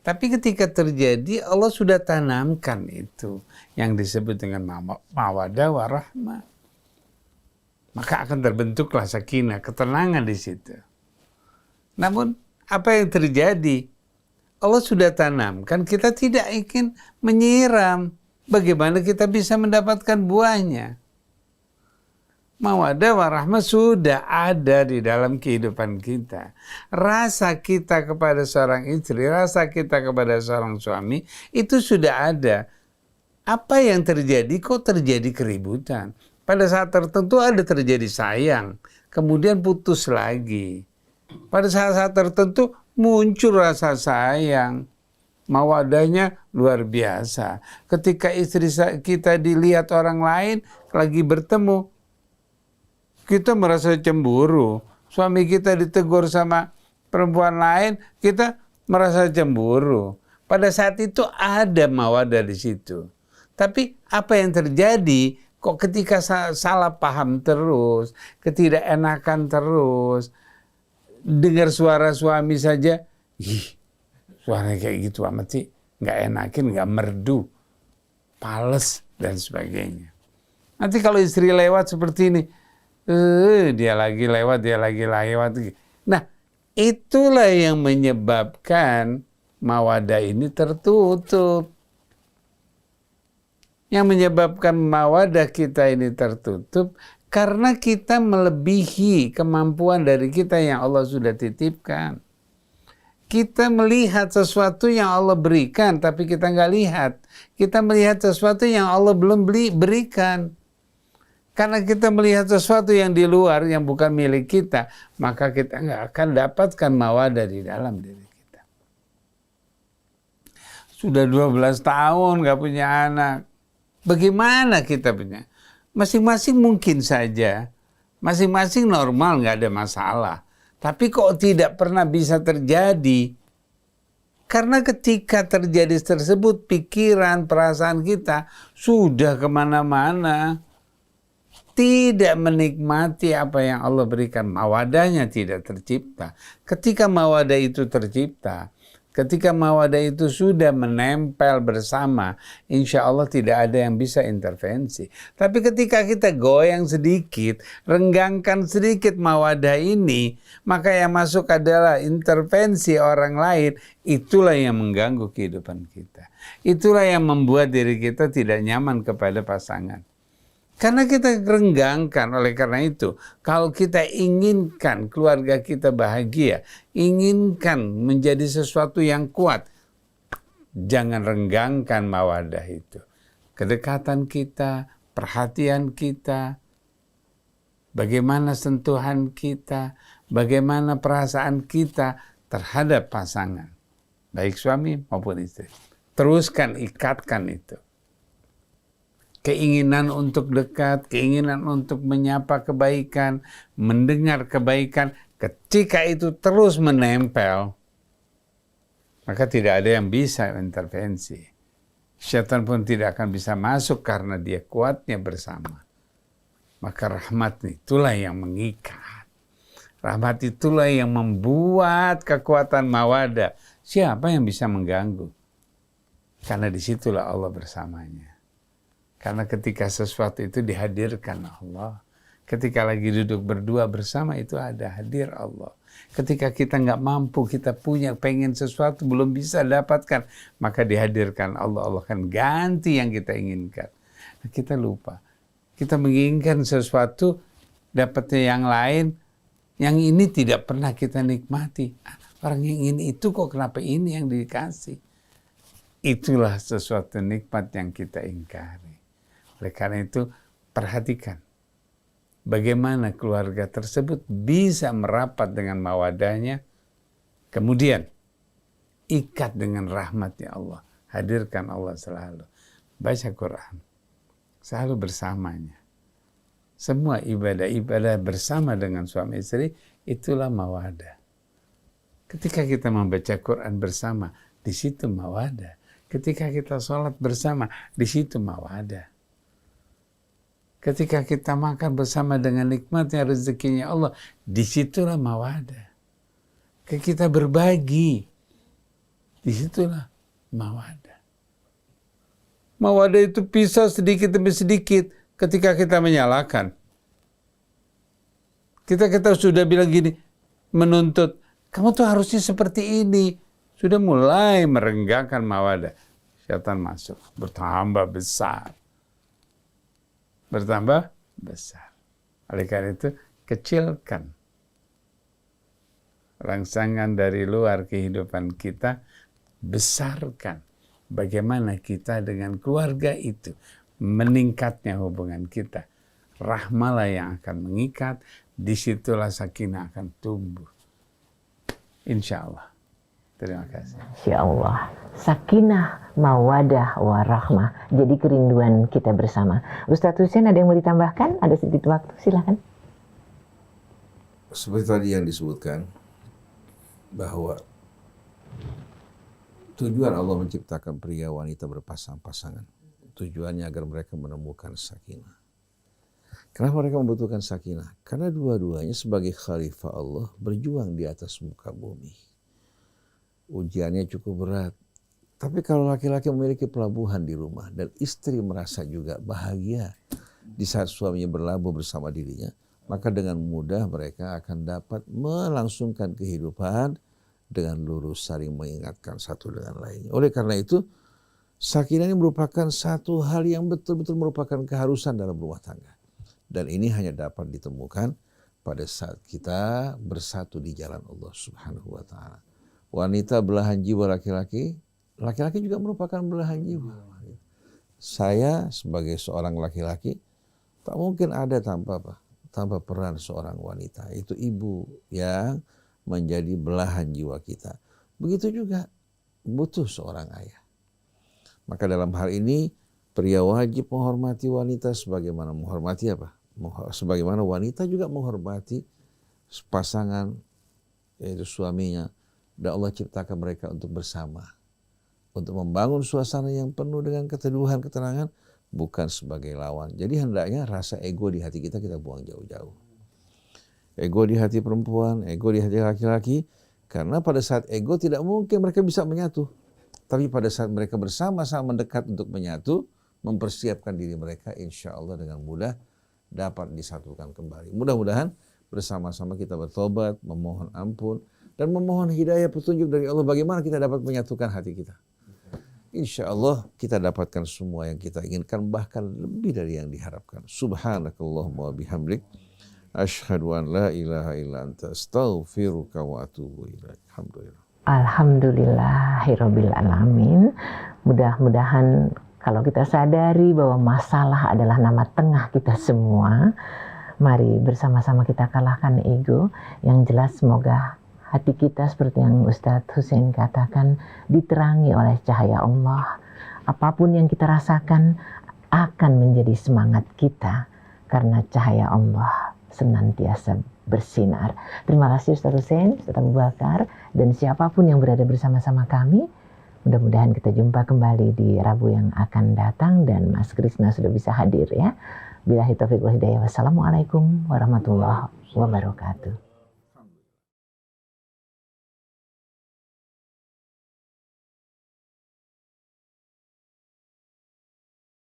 Tapi ketika terjadi, Allah sudah tanamkan itu yang disebut dengan mawaddah warahmah. Maka akan terbentuklah sakinah, ketenangan di situ. Namun apa yang terjadi? Allah sudah tanamkan, kita tidak ingin menyiram. Bagaimana kita bisa mendapatkan buahnya? Mawaddah warahmah sudah ada di dalam kehidupan kita. Rasa kita kepada seorang istri, rasa kita kepada seorang suami, itu sudah ada. Apa yang terjadi? Kok terjadi keributan? Pada saat tertentu ada terjadi sayang, kemudian putus lagi. Pada saat-saat tertentu muncul rasa sayang, mawadahnya luar biasa. Ketika istri kita dilihat orang lain lagi bertemu, kita merasa cemburu. Suami kita ditegur sama perempuan lain, kita merasa cemburu. Pada saat itu ada mawaddah di situ. Tapi apa yang terjadi? Kok ketika salah paham terus, ketidakenakan terus, dengar suara suami saja, suaranya kayak gitu amat sih, nggak enakin, nggak merdu, pales dan sebagainya. Nanti kalau istri lewat seperti ini, dia lagi lewat. Nah, itulah yang menyebabkan mawadah ini tertutup. Yang menyebabkan mawadah kita ini tertutup karena kita melebihi kemampuan dari kita yang Allah sudah titipkan. Kita melihat sesuatu yang Allah berikan, tapi kita nggak lihat. Kita melihat sesuatu yang Allah belum berikan. Karena kita melihat sesuatu yang di luar, yang bukan milik kita, maka kita nggak akan dapatkan mawadah di dalam diri kita. Sudah 12 tahun nggak punya anak. Bagaimana kita punya? Masing-masing mungkin saja. Masing-masing normal, nggak ada masalah. Tapi kok tidak pernah bisa terjadi? Karena ketika terjadi tersebut, pikiran, perasaan kita sudah kemana-mana. Tidak menikmati apa yang Allah berikan. Mawadahnya tidak tercipta. Ketika mawadah itu tercipta, ketika mawadah itu sudah menempel bersama, insya Allah tidak ada yang bisa intervensi. Tapi ketika kita goyang sedikit, renggangkan sedikit mawadah ini, maka yang masuk adalah intervensi orang lain. Itulah yang mengganggu kehidupan kita. Itulah yang membuat diri kita tidak nyaman kepada pasangan. Karena kita renggangkan, oleh karena itu, kalau kita inginkan keluarga kita bahagia, inginkan menjadi sesuatu yang kuat, jangan renggangkan mawadah itu. Kedekatan kita, perhatian kita, bagaimana sentuhan kita, bagaimana perasaan kita terhadap pasangan, baik suami maupun istri. Teruskan, ikatkan itu. Keinginan untuk dekat, keinginan untuk menyapa kebaikan, mendengar kebaikan, ketika itu terus menempel, maka tidak ada yang bisa intervensi. Syaitan pun tidak akan bisa masuk karena dia kuatnya bersama. Maka rahmat itulah yang mengikat. Rahmat itulah yang membuat kekuatan mawadah. Siapa yang bisa mengganggu? Karena disitulah Allah bersamanya. Karena ketika sesuatu itu dihadirkan Allah. Ketika lagi duduk berdua bersama itu ada hadir Allah. Ketika kita nggak mampu, kita punya, pengen sesuatu, belum bisa dapatkan, maka dihadirkan Allah. Allah akan ganti yang kita inginkan. Nah, kita lupa. Kita menginginkan sesuatu, dapatnya yang lain, yang ini tidak pernah kita nikmati. Orang yang ingin itu kok kenapa ini yang dikasih? Itulah sesuatu nikmat yang kita ingkari. Oleh karena itu, perhatikan bagaimana keluarga tersebut bisa merapat dengan mawadahnya, kemudian ikat dengan rahmatnya Allah. Hadirkan Allah selalu. Baca Quran, selalu bersamanya. Semua ibadah-ibadah bersama dengan suami istri, itulah mawadah. Ketika kita membaca Quran bersama, di situ mawadah. Ketika kita sholat bersama, di situ mawadah. Ketika kita makan bersama dengan nikmatnya rezekinya Allah, disitulah mawadah. Ketika kita berbagi, disitulah mawadah. Mawadah itu pisah sedikit demi sedikit ketika kita menyalahkan. Kita sudah bilang gini, menuntut, kamu tuh harusnya seperti ini. Sudah mulai merenggangkan mawadah. Syaitan masuk, bertambah besar. Bertambah besar. Oleh karena itu, kecilkan rangsangan dari luar kehidupan kita, besarkan bagaimana kita dengan keluarga itu, meningkatnya hubungan kita. Rahmalah yang akan mengikat, disitulah sakinah akan tumbuh. Insya Allah. Terima kasih. Insya Allah. Sakinah, mawadah, warahmah. Jadi kerinduan kita bersama. Ustadz Husain ada yang mau ditambahkan? Ada sedikit waktu, silakan. Seperti tadi yang disebutkan, bahwa tujuan Allah menciptakan pria wanita berpasang-pasangan. Tujuannya agar mereka menemukan sakinah. Kenapa mereka membutuhkan sakinah? Karena dua-duanya sebagai khalifah Allah berjuang di atas muka bumi. Ujiannya cukup berat. Tapi kalau laki-laki memiliki pelabuhan di rumah dan istri merasa juga bahagia di saat suaminya berlabuh bersama dirinya, maka dengan mudah mereka akan dapat melangsungkan kehidupan dengan lurus, saling mengingatkan satu dengan lainnya. Oleh karena itu, sakinah ini merupakan satu hal yang betul-betul merupakan keharusan dalam rumah tangga. Dan ini hanya dapat ditemukan pada saat kita bersatu di jalan Allah Subhanahu wa Ta'ala. Wanita belahan jiwa laki-laki, laki-laki juga merupakan belahan jiwa. Saya sebagai seorang laki-laki tak mungkin ada tanpa peran seorang wanita. Itu ibu yang menjadi belahan jiwa kita. Begitu juga butuh seorang ayah. Maka dalam hal ini pria wajib menghormati wanita sebagaimana menghormati apa? Sebagaimana wanita juga menghormati pasangan, yaitu suaminya. Dan Allah ciptakan mereka untuk bersama, untuk membangun suasana yang penuh dengan keteduhan, ketenangan, bukan sebagai lawan. Jadi hendaknya rasa ego di hati kita buang jauh-jauh. Ego di hati perempuan, ego di hati laki-laki, karena pada saat ego tidak mungkin mereka bisa menyatu. Tapi pada saat mereka bersama-sama mendekat untuk menyatu, mempersiapkan diri mereka, insya Allah dengan mudah dapat disatukan kembali. Mudah-mudahan bersama-sama kita bertobat, memohon ampun, dan memohon hidayah petunjuk dari Allah bagaimana kita dapat menyatukan hati kita. Insya Allah kita dapatkan semua yang kita inginkan, bahkan lebih dari yang diharapkan. Subhanakallahumma wa bihamdik, asyhadu an la ilaha illa anta astaghfiruka wa atubu ilaik. Alhamdulillah. Alhamdulillahirabbil alamin. Mudah-mudahan kalau kita sadari bahwa masalah adalah nama tengah kita semua, mari bersama-sama kita kalahkan ego. Yang jelas semoga hati kita seperti yang Ustadz Hussein katakan diterangi oleh cahaya Allah. Apapun yang kita rasakan akan menjadi semangat kita karena cahaya Allah senantiasa bersinar. Terima kasih Ustadz Hussein, Ustadz Abu Bakar, dan siapapun yang berada bersama-sama kami. Mudah-mudahan kita jumpa kembali di Rabu yang akan datang dan Mas Krisna sudah bisa hadir ya. Billahi taufiq wal hidayah. Wassalamualaikum warahmatullahi wabarakatuh.